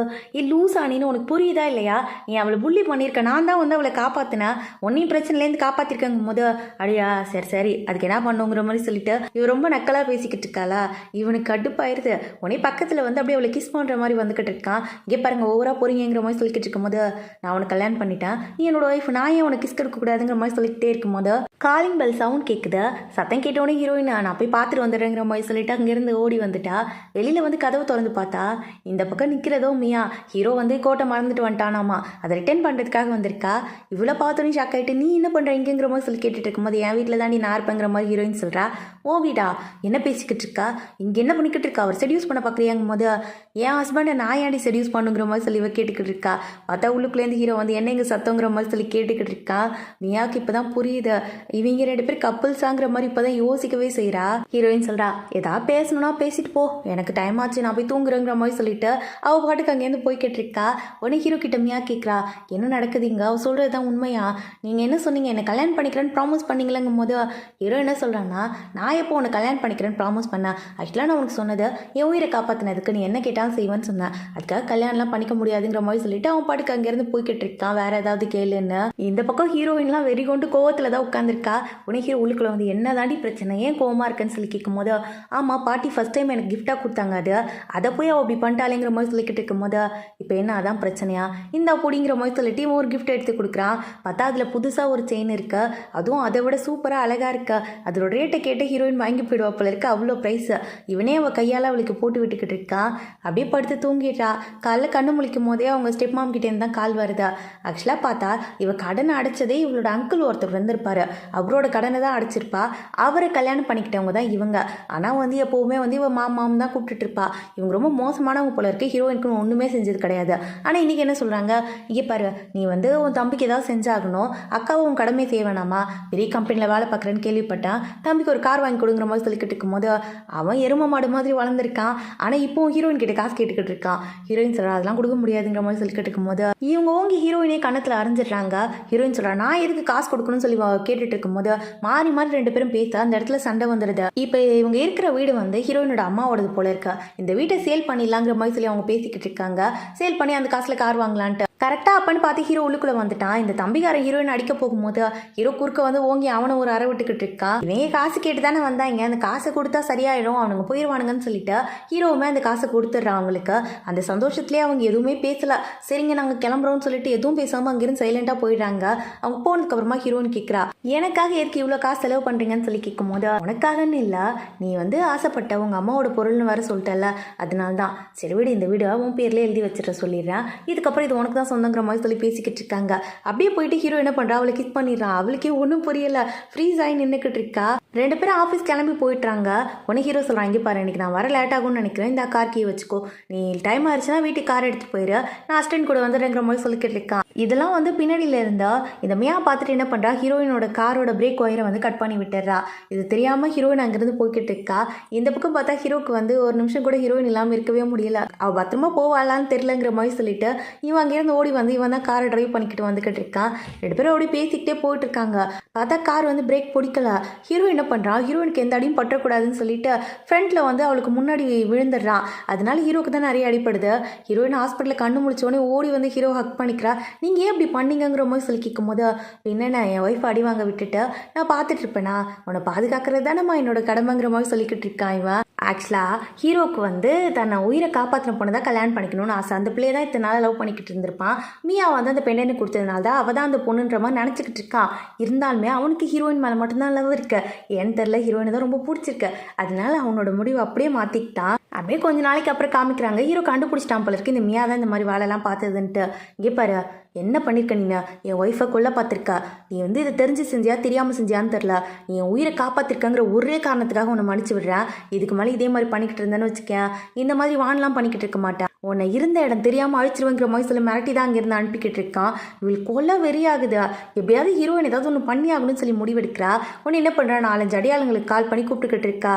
லூஸ் ஆனின்னு உனக்கு புரியுதா இல்லையா, நீ அவளை புள்ளி பண்ணியிருக்க, நான் தான் வந்து அவளை காப்பாத்தினேன், உன்னையும் பிரச்சனைலேருந்து காப்பாத்திருக்கங்கும் போது அடியா சரி அதுக்கு என்ன பண்ணுங்கிற மாதிரி சொல்லிட்டு இவ ரொம்ப நக்கலாக பேசிக்கிட்டு இருக்காளா. இவனுக்கு கடுப்பாயிருது. உடனே பக்கத்தில் வந்து அப்படியே அவளை கிஸ் பண்ணுற மாதிரி வந்துக்கிட்டு இருக்கான். இங்கே பாருங்க ஓவராக போறீங்கிற மாதிரி சொல்லிக்கிட்டு இருக்கும்போது நான் உனக்கு கல்யாணம் பண்ணிட்டேன், நீ என்னோட ஒய்ஃப், நான் ஏன் உனக்கு கிஸ் கொடுக்கக்கூடாதுங்கிற மாதிரி சொல்லிக்கிட்டே இருக்கும்போது காலிங் பெல் சவுண்ட் கேட்குது. சத்தம் கேட்டோடனே ஹீரோயின் நான் போய் பார்த்துட்டு வந்துடுறேங்கிற மாதிரி சொல்லிட்டு அங்கேருந்து ஓடி வந்துட்டா. வெளியில் வந்து கதவை திறந்து பார்த்தா இந்த பக்கம் நிற்கிறதோ மியா. ஹீரோ வந்து கோட்டை மறந்துட்டு வந்துட்டானாமா, அதை ரிட்டர்ன் பண்ணுறதுக்காக வந்திருக்கா. இவ்வளோ பார்த்தோன்னே ஷாக் ஆகிட்டு நீ என்ன பண்ணுற இங்கேங்கிற மாதிரி சொல்லி கேட்டுட்டு இருக்கும்போது என் வீட்டில் தான் நீ நான் இருப்பேங்கிற மாதிரி ஹீரோயின் சொல்கிறா. ஓ வீடா, என்ன பேசிக்கிட்டு இருக்கா, இங்கே என்ன பண்ணிக்கிட்டு இருக்கா, அவர் செடியூஸ் பண்ண பார்க்குறியாங்கும் போது என் ஹஸ்பண்டை நான் ஏன்டி செடியூஸ் பண்ணுங்கிற மாதிரி சொல்லி இவ கேட்டுக்கிட்டு இருக்கா. பார்த்தா உள்ளுக்குள்ளேருந்து ஹீரோ வந்து என்ன இங்கே சத்தங்கிற மாதிரி சொல்லி கேட்டுக்கிட்டு இருக்கா. மியாவுக்கு இப்போ தான் புரியுது இவங்க ரெண்டு பேர் கப்புள்ஸாங்கிற மாதிரி இப்போ தான் யோசிக்கவே செய்கிறா. ஹீரோயின் சொல்கிறா ஏதாவது பேசணும்னா பேசிட்டு போ, எனக்கு டைம் ஆச்சு, நான் போய் தூங்குறேங்கிற மாதிரி சொல்லிட்டு அவள் பாட்டுக்கு அங்கேருந்து போய்கிட்டு இருக்கா. உடனே ஹீரோ கிட்ட மியா கேட்குறா என்ன நடக்குதுங்க, அவள் சொல்கிறது தான் உண்மையா, நீங்கள் என்ன சொன்னீங்க என்ன கல்யாணம் பண்ணிக்கிறேன்னு ப்ராமிஸ் பண்ணிங்களேங்கும் போது ஹீரோ என்ன சொல்கிறான்னா நான் எப்போ உன்னை கல்யாணம் பண்ணிக்கிறேன்னு ப்ராமிஸ் பண்ணேன், ஆக்சுவலாக நான் உனக்கு சொன்னது என் உயிரை காப்பாற்றினதுக்கு நீ என்ன கேட்டாலும் செய்வேன்னு சொன்னேன், அதுக்காக கல்யாணம்லாம் பண்ணிக்க முடியாதுங்கிற மாதிரி சொல்லிட்டு அவன் பாட்டுக்கு அங்கேருந்து போய்கிட்டு இருக்கான். வேற ஏதாவது கேளுன்னு இந்த பக்கம் ஹீரோயின்லாம் வெறி கொண்டு கோவத்தில் தான் உட்காந்துருக்கா. உனக்கு ஹீரோ உள்ளுக்குள்ள வந்து என்ன தாண்டி பிரச்சனை, ஏன் கோவமாக இருக்குன்னு சொல்லி கேட்கும் போது ஆமாம் பாட்டி ஃபர்ஸ்ட் டைம் எனக்கு கிஃப்டாக கொடுத்தாங்க, அதை போய் அவள் அப்படி பண்ணிட்டாலேங்கிற மாதிரி சொல்லிக்கிட்டு இருக்கும் போது இப்போ என்ன அதான் பிரச்சனையா, இந்த பொடிங்கிற மாதிரி சொல்லிட்டு இவன் ஒரு கிஃப்ட் எடுத்து கொடுக்குறான். பார்த்தா அதில் புதுசாக ஒரு செயின் இருக்கு, அதுவும் அதை விட சூப்பராக அழகாக இருக்கு. அதோட ரேட்டை கேட்டு ஹீரோயின் வாங்கி போயிடுவா போல இருக்கு, அவ்வளோ ப்ரைஸ். இவனே அவள் கையால் அவளுக்கு போட்டு விட்டுக்கிட்டு இருக்கான். அப்படியே படுத்து தூங்கிட்டா. காலைல கண்ணு முழிக்கும் போதே அவங்க ஸ்டெப் மாம் கிட்டேருந்து தான் கால் வருதா. ஆக்சுவலாக பார்த்தா இவ கடனை அடைச்சதே இவளோட அங்கிள் ஒருத்தர் வந்திருப்பாரு, அவரோட கடனை தான் அடைச்சிருப்பா. அவரை கல்யாணம் பண்ணிக்கிட்டவங்க தான் இவங்க. ஆனால் வந்து எப்போவுமே வந்து இவ மாமாம் தான் கூப்பிட்டுட்டு இருப்பா. இவங்க ரொம்ப மோசமானவங்க போல இருக்கு, ஹீரோயினுக்கு ஒன்றுமே செஞ்சது கிடையாது. ஆனால் இன்றைக்கி என்ன சொல்கிறாங்க, இங்கே பாரு நீ வந்து உன் தம்பிக்கு ஏதாவது செஞ்சாகணும், அக்காவும் உன் கடமை செய்ய வேணாமா, பெரிய கம்பெனியில் வேலை பார்க்குறேன்னு கேள்விப்பட்டேன், தம்பிக்கு ஒரு கார் வாங்கி கொடுங்கிற மாதிரி சொல்லிக்கிட்டு இருக்கும்போது அவன் எரும மாடு மாதிரி வளர்ந்துருக்கான். ஆனால் இப்போ ஹீரோயின் கிட்ட காசு கேட்டுக்கிட்டு இருக்கான். ஹீரோயின் சொல்கிறா அதெல்லாம் கொடுக்க முடியாதுங்கிற மாதிரி சொல்லிக்கிட்டு இருக்கும்போது இவங்க ஓங்கி ஹீரோயினே கண்ணத்தில் அரைஞ்சிடுறாங்க. ஹீரோயின் சொல்கிறா நான் எதுக்கு காசு கொடுக்கணும்னு சொல்லி கேட்டுட்டு இருக்கும்போது மாறி மாறி ரெண்டு பேரும் பேச அந்த இடத்துல சண்டை வந்துடுது. இப்போ இவங்க இருக்கிற வீடு வந்து ஹீரோயினோட அம்மாவோடது போல இருக்கா. இந்த வீட்டை சேல் பண்ணிடலாங்கிற மாதிரி சொல்லி அவங்க பேசிக்கிட்டு இருக்காங்க. சேல் பண்ணி அந்த காசில் கார் வாங்கலான்ட்டு கரெக்டாக அப்பன்னு பார்த்து ஹீரோ உள்ளுக்குள்ளே வந்துட்டான். இந்த தம்பிக்காரன் ஹீரோயின் அடிக்க போகும்போது ஹீரோ குறுக்க வந்து ஓங்கி அவனை ஒரு அறை விட்டுக்கிட்டு இருக்கான். இவங்க காசு கேட்டு தானே வந்தாங்க, அந்த காசை கொடுத்தா சரியாயிடும், அவனுங்க போயிடுவானுங்கன்னு சொல்லிட்டு ஹீரோவுமே அந்த காசை கொடுத்துட்றான் அவங்களுக்கு. அந்த சந்தோஷத்துலேயே அவங்க எதுவுமே பேசல. சரிங்க நாங்கள் கிளம்புறோம்னு சொல்லிட்டு எதுவும் பேசாமல் அங்கிருந்து சைலண்டாக போயிடுறாங்க. அவங்க போனதுக்கப்புறமா ஹீரோயின் கேட்குறா, எனக்காக எதுக்கு இவ்வளோ காசு செலவு பண்ணுறீங்கன்னு சொல்லி கேட்கும்போது, உனக்காகன்னு இல்லை, நீ வந்து ஆசைப்பட்ட உங்கள் அம்மாவோட பொருள்னு வர சொல்லிட்டல, அதனால தான். சரி விடு, இந்த வீடு உன் பேர்லேயே எழுதி வச்சுட்டு சொல்லிடுறேன், இதுக்கப்புறம் இது உனக்கு தான் சொந்தங்கிற மாதிரி சொல்லி பேசிக்கிட்டு இருக்காங்க. அப்படியே போயிட்டு ஹீரோ என்ன பண்ணுறா, அவளை கிஸ் பண்ணிடுறான். அவளுக்கே ஒன்றும் புரியல, ஃப்ரீஸ் ஆகி நின்றுக்கிட்டு இருக்கா. ரெண்டு பேரும் ஆஃபீஸ் கிளம்பி போயிட்டுறாங்க. உடனே ஹீரோ சொல்கிறான், இங்கே பாரு இன்னைக்கு நான் வர லேட் ஆகும்னு நினைக்கிறேன், இந்த கார் கீ வச்சுக்கோ, நீ டைம் ஆயிடுச்சுன்னா வீட்டுக்கு கார் எடுத்துகிட்டு போயிரு, நான் அசிஸ்டன்ட் கூட வந்துடுங்கிற மாதிரி சொல்லிக்கிட்டு இருக்கான். இதெல்லாம் வந்து பின்னாடியில் இருந்தால் இந்த மியா பார்த்துட்டு என்ன பண்ணுறா, ஹீரோயினோட காரோட பிரேக் ஒயரை வந்து கட் பண்ணி விட்டுறா. இது தெரியாமல் ஹீரோயின் அங்கேருந்து போய்கிட்டு இருக்கா. இந்த பக்கம் பார்த்தா ஹீரோக்கு வந்து ஒரு நிமிஷம் கூட ஹீரோயின் இல்லாமல் இருக்கவே முடியல. அவள் பத்திரமா போவாளான்னு தெரியலங்கிற மாதிரி சொல்லிட்டு இவன் அங்கேருந்து ஓடி வந்து இவன் தான் காரை டிரைவ் பண்ணிக்கிட்டு வந்துக்கிட்டு இருக்கான். ரெண்டு பேரும் ஓடி பேசிக்கிட்டே போயிட்டு இருக்காங்க. பார்த்தா கார் வந்து பிரேக் பிடிக்கல. ஹீரோ என்ன பண்ணுறான், ஹீரோயினுக்கு எந்த அடியும் பற்றக்கூடாதுன்னு சொல்லிட்டு ஃப்ரண்ட்டில் வந்து அவளுக்கு முன்னாடி விழுந்துடுறான். அதனால ஹீரோக்கு தான் நிறைய அடிப்படுது. ஹீரோயின் ஹாஸ்பிட்டலில் கண்ணு முடிச்சோடனே ஓடி வந்து ஹீரோ ஹக் பண்ணிக்கிறா. நீங்கள் ஏன் இப்படி பண்ணீங்கிற மாதிரி சொல்லி கேட்கும் போது, என்னென்ன என் ஒய்ஃப் அடி வாங்க விட்டுட்டு நான் பார்த்துட்டு இருப்பேனா, உன்னை பாதுகாக்கிறது தானேம்மா என்னோட கடமைங்கிற மாதிரி சொல்லிக்கிட்டு இருக்கான் இவன். ஆக்சுவலாக ஹீரோக்கு வந்து தன்னை உயிரை காப்பாற்றின பொண்ணு தான் கல்யாணம் பண்ணிக்கணும்னு ஆசை. அந்த பிள்ளையை தான் இத்தனை நாள் லவ் பண்ணிக்கிட்டு இருந்திருப்பான். மியா வந்து அந்த பெண்ணை கொடுத்ததுனால தான் அவள் தான் அந்த பொண்ணுன்ற மாதிரி நினச்சிக்கிட்டு இருக்கான். இருந்தாலுமே அவனுக்கு ஹீரோயின் மேலே மட்டும்தான் லவ் இருக்கு. ஏன்னு தெரில, ஹீரோயினை தான் ரொம்ப பிடிச்சிருக்கு. அதனால அவனோட முடிவு அப்படியே மாற்றிக்கிட்டான். அப்படியே கொஞ்ச நாளைக்கு அப்புறம் காமிக்கிறாங்க, ஹீரோ கண்டுபிடிச்சிட்டான் போல இருக்கு இந்த மியா தான் இந்த மாதிரி வேலைலாம் பார்த்ததுன்ட்டு. இங்கே பாரு, என்ன பண்ணியிருக்க நீ, என் ஒய்ஃபை கொல்ல பார்த்துருக்கா, நீ வந்து இதை தெரிஞ்சு செஞ்சியா தெரியாமல் செஞ்சியான்னு தெரில, நீ என் உயிரை காப்பாற்றிருக்கங்கிற ஒரே காரணத்துக்காக உன்னை மன்னிச்சு விடுறேன். இதுக்கு மேலே இதே மாதிரி பண்ணிக்கிட்டு இருந்தேன்னு வச்சுக்கேன், இந்த மாதிரி வானலாம் பண்ணிக்கிட்டு இருக்க மாட்டேன், உன்னை இருந்த இடம் தெரியாமல் அழிச்சிருவேங்கிற மாதிரி சொல்லி மிரட்டி தான் அங்கேருந்து அனுப்பிக்கிட்டு இருக்கான். இவள் கொல்ல வெறியாகுது. எப்படியாவது ஹீரோயின் ஏதாவது ஒன்று பண்ணி ஆகணும்னு சொல்லி முடிவெடுக்கிறா. ஒன்று என்ன பண்ணுறா, 4-5 அடையாளங்களுக்கு கால் பண்ணி கூப்பிட்டுக்கிட்டு இருக்கா.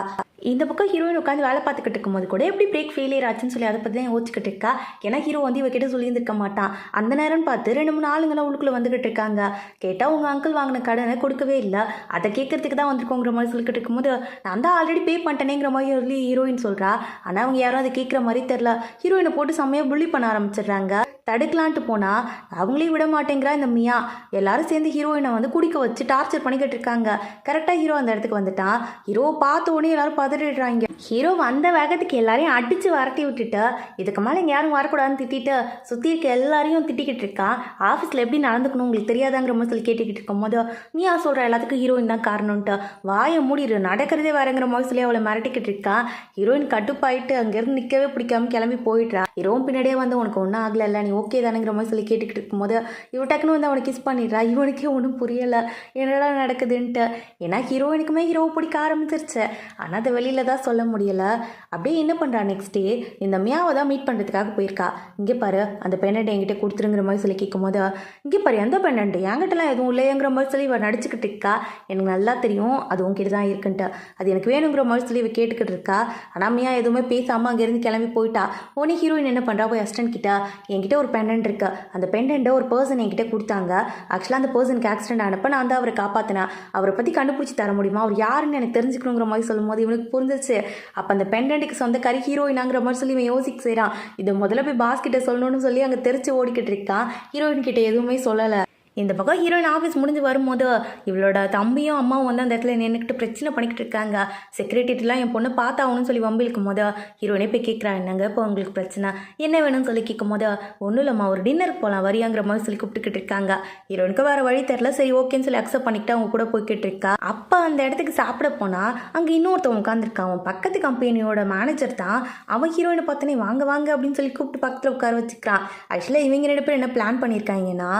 இந்த பக்கம் ஹீரோயின் உட்காந்து வேலை பார்த்துக்கிட்டு இருக்கும்போது கூட எப்படி பிரேக் ஃபெயிலியர் ஆச்சுன்னு சொல்லி அதை பற்றி தான் யோசிச்சுக்கிட்டு இருக்கா. ஏன்னா ஹீரோ வந்து இவகிட்ட சொல்லியிருந்திருக்க மாட்டான். அந்த நேரம்னு பார்த்து 2-3 ஆளுங்களாம் உள்ளுக்குள்ளே வந்துக்கிட்டு இருக்காங்க. கேட்டால் உங்கள் அங்கிள் வாங்கின கடனை கொடுக்கவே இல்லை, அதை கேட்கறதுக்கு தான் வந்திருக்கோங்கிற மாதிரி சொல்லிக்கிட்டு இருக்கும்போது, நான் தான் ஆல்ரெடி பே பண்ணிட்டேனேங்கிற மாதிரி சொல்லி ஹீரோயின் சொல்கிறா. ஆனால் அவங்க யாரும் அதை கேட்குற மாதிரி தெரில. ஹீரோயினை போட்டு செம்மையாக புள்ளி பண்ண ஆரம்பிச்சிடுறாங்க. தடுக்கலான்ட்டு போனால் அவங்களையும் விட மாட்டேங்கிறா இந்த மியா. எல்லாரும் சேர்ந்து ஹீரோயினை வந்து குடிக்க வச்சு டார்ச்சர் பண்ணிக்கிட்டு இருக்காங்க. கரெக்டாக ஹீரோ அந்த இடத்துக்கு வந்துட்டான். ஹீரோ பார்த்த உடனே எல்லாரும் பதறிடுறாங்க. ஹீரோ வந்த வேகத்துக்கு எல்லாரையும் அடித்து வரட்டி விட்டுட்டு, இதுக்கு மேலே இங்கே யாரும் வரக்கூடாதுன்னு திட்டிட்டு சுற்றி இருக்க எல்லாரையும் திட்டிக்கிட்டு இருக்கான். ஆஃபீஸில் எப்படி நடந்துக்கணும் உங்களுக்கு தெரியாதாங்கிற மாதிரி சொல்லி கேட்டுக்கிட்டு இருக்கும் போது, மியா சொல்கிற எல்லாத்துக்கும் ஹீரோயின் தான் காரணம்ன்ட்டு வாயை மூடிடு, நடக்கிறதே வேறங்கிற மாதிரி சொல்லி அவளை மிரட்டிக்கிட்டு இருக்கான். ஹீரோயின் கட்டுப்பாயிட்டு அங்கேருந்து நிற்கவே பிடிக்காம கிளம்பி போயிடுறா. ஹீரோவும் பின்னாடியே வந்து உனக்கு ஒன்றும் ஆகலை இல்லை, நீ ஓகே தானேங்கிற மாதிரி சொல்லி கேட்டுக்கிட்டு இருக்கும்போது இவன் டக்குன்னு வந்து அவனை கிஸ் பண்ணிடுறா. இவனுக்கே ஒன்றும் புரியலை என்னடா நடக்குதுன்ட்டு. ஏன்னா ஹீரோயினுக்குமே ஹீரோவை பிடிக்க ஆரம்பிச்சிருச்சு. ஆனால் அதை வெளியில் தான் சொல்ல முடியலை. அப்படியே என்ன பண்ணுறா, நெக்ஸ்ட் டே இந்த மியாவை தான் மீட் பண்ணுறதுக்காக போயிருக்கா. இங்கே பாரு அந்த பெண்ணை என்கிட்ட கொடுத்துருங்கிற மாதிரி சொல்லி கேட்கும்போது, இங்கே பாரு எந்த பெண்ணு என்கிட்டலாம் எதுவும் இல்லைங்கிற மாதிரி சொல்லி இவன் நடிச்சுக்கிட்டு இருக்கா. எனக்கு நல்லா தெரியும் அது உங்ககிட்ட தான் இருக்குன்ட்டு, அது எனக்கு வேணுங்கிற மாதிரி சொல்லி இவ கேட்டுக்கிட்டு இருக்கா. ஆனால் மியா எதுவுமே பேசாமல் அங்கேருந்து கிளம்பி போயிட்டா. உடனே ஹீரோயின் என்ன பண்ணுறா, போய் அசிஸ்டன்ட் கிட்ட, என்கிட்ட ஒரு பெண்டன்ட் இருக்கு, அந்த பெண்டன்ட்டை ஒரு பர்சன் என்கிட்ட கொடுத்தாங்க, ஆக்சுவலாக அந்த பர்சனுக்கு ஆக்சிடென்ட் ஆனப்போ நான் தான் அவரை காப்பாற்றினேன், அவரை பற்றி கண்டுபிடிச்சி தர முடியுமா, அவர் யாருன்னு எனக்கு தெரிஞ்சுக்கணுங்கிற மாதிரி சொல்லும் போது இவனுக்கு புரிஞ்சிச்சு. அப்போ அந்த பெண்டன்ட்டுக்கு சொந்த கறி ஹீரோயினாங்கிற மாதிரி சொல்லி இவன் யோசிக்க செய்கிறான். இதை முதல்ல போய் பாஸ் கிட்ட சொல்லணும்னு சொல்லி அங்கே தெரிச்சு ஓடிக்கிட்டு இருக்கான். ஹீரோயின் கிட்ட எதுவுமே சொல்லலை. இந்த பக்கம் ஹீரோயின் ஆஃபீஸ் முடிஞ்சு வரும்போது இவளோட தம்பியும் அம்மாவும் வந்து அந்த இடத்துல நின்றுக்கிட்டு பிரச்சனை பண்ணிக்கிட்டு இருக்காங்க. செக்யூரிட்டிலாம் என் பொண்ணு பார்த்தாகணும்னு சொல்லி வம்பிழுக்கும் போது ஹீரோயினே போய் கேட்குறா, என்னங்க இப்போ உங்களுக்கு பிரச்சனை என்ன வேணும்னு சொல்லி கேட்கும் போது, ஒன்றும் இல்லைம்மா ஒரு டின்னருக்கு போகலாம் வரியாங்கிற மாதிரி சொல்லி கூப்பிட்டுக்கிட்டு இருக்காங்க. ஹீரோயினுக்கு வேறு வழி தெரில, சரி ஓகேன்னு சொல்லி அக்செப்ட் பண்ணிக்கிட்டு அவங்க கூட போய்கிட்டு இருக்கா. அப்போ அந்த இடத்துக்கு சாப்பிட போனால் அங்கே இன்னொருத்தவன் உட்காந்துருக்கான். அவன் பக்கத்து கம்பெனியோட மேனேஜர் தான். அவன் ஹீரோயினை பார்த்தனே வாங்க வாங்க அப்படின்னு சொல்லி கூப்பிட்டு பக்கத்தில் உட்கார வச்சுக்கிறான். ஆக்சுவலாக இவங்க 2 பேரும் என்ன பிளான் பண்ணியிருக்காங்கன்னா,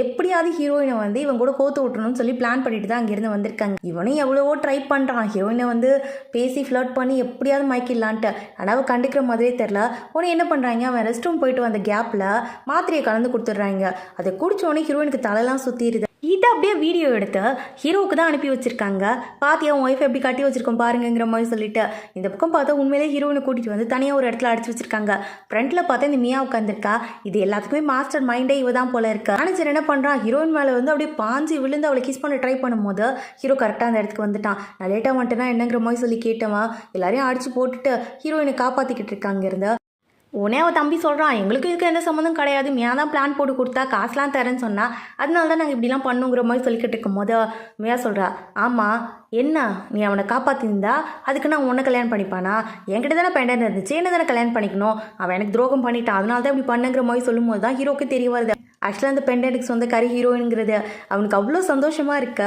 எப்படியா ஹீரோயினை வந்து இவன் கூட கோத்து விட்டுணும்னு சொல்லி பிளான் பண்ணிட்டு தான் அங்கேருந்து வந்திருக்காங்க. இவனும் எவ்வளவோ ட்ரை பண்ணுறான் ஹீரோயினை வந்து பேசி ஃப்ளர்ட் பண்ணி எப்படியாவது மயக்கிடலான்ட்டு. ஆனால் அவள் கண்டுக்கிற மாதிரியே தெரில. உடனே என்ன பண்ணுறாங்க, அவன் ரெஸ்ட் ரூம் போயிட்டு வந்த கேப்பில் மாத்திரையை கலந்து கொடுத்துட்றாங்க. அதை குடிச்ச உடனே ஹீரோயினுக்கு தலைலாம் சுற்றிடுது. இதை அப்படியே வீடியோ எடுத்து ஹீரோவுக்கு தான் அனுப்பி வச்சுருக்காங்க. பாத்தியா உன் ஒய்ஃப் எப்படி கட்டி வச்சிருக்கோம் பாருங்கிற மாதிரி சொல்லிட்டு. இந்த பக்கம் பார்த்தா உண்மையிலே ஹீரோயினை கூட்டிகிட்டு வந்து தனியாக ஒரு இடத்துல அடிச்சு வச்சிருக்காங்க. ஃப்ரண்ட்டில் பார்த்தா இந்த மியா உட்காந்துருக்கா. இது எல்லாத்துக்குமே மாஸ்டர் மைண்டே இவ தான் போல இருக்கா. மேனேஜர் என்ன பண்ணுறான், ஹீரோயின் மேலே வந்து அப்படியே பாஞ்சு விழுந்து அவளை கிஸ் பண்ண ட்ரை பண்ணும்போது ஹீரோ கரெக்டாக அந்த இடத்துக்கு வந்துட்டான். நான் லேட்டாக வந்துட்டேன்னா என்னங்கிற மாதிரி சொல்லி கேட்டவன் எல்லாரையும் அடிச்சு போட்டுட்டு ஹீரோயினை காப்பாற்றிக்கிட்டு இருக்காங்க. இருந்து உடனே அவள் தம்பி சொல்கிறான், எங்களுக்கு இதுக்கு எந்த சம்மந்தம் கிடையாது, மியா தான் பிளான் போட்டு கொடுத்தா காசுலாம் தரேன்னு சொன்னா, அதனால தான் நாங்கள் இப்படிலாம் பண்ணுங்கிற மாதிரி சொல்லிக்கிட்டு இருக்கும் போது மியா சொல்கிறா, ஆமாம் என்ன நீ அவனை காப்பாற்றிருந்தா அதுக்கு நான் உன்னை கல்யாணம் பண்ணிப்பானா, என்கிட்ட தானே பெண்டன் இருந்துச்சு, என்ன தானே கல்யாணம் பண்ணிக்கணும், அவன் எனக்கு துரோகம் பண்ணிட்டான், அதனால தான் இப்படி பண்ணுங்கிற மாதிரி சொல்லும் போது தான் ஹீரோக்கு தெரிய வருது. ஆக்சுவலாக அந்த பெண்டனுக்கு சொந்த கறி ஹீரோயினுங்கிறது அவனுக்கு அவ்வளோ சந்தோஷமாக இருக்க.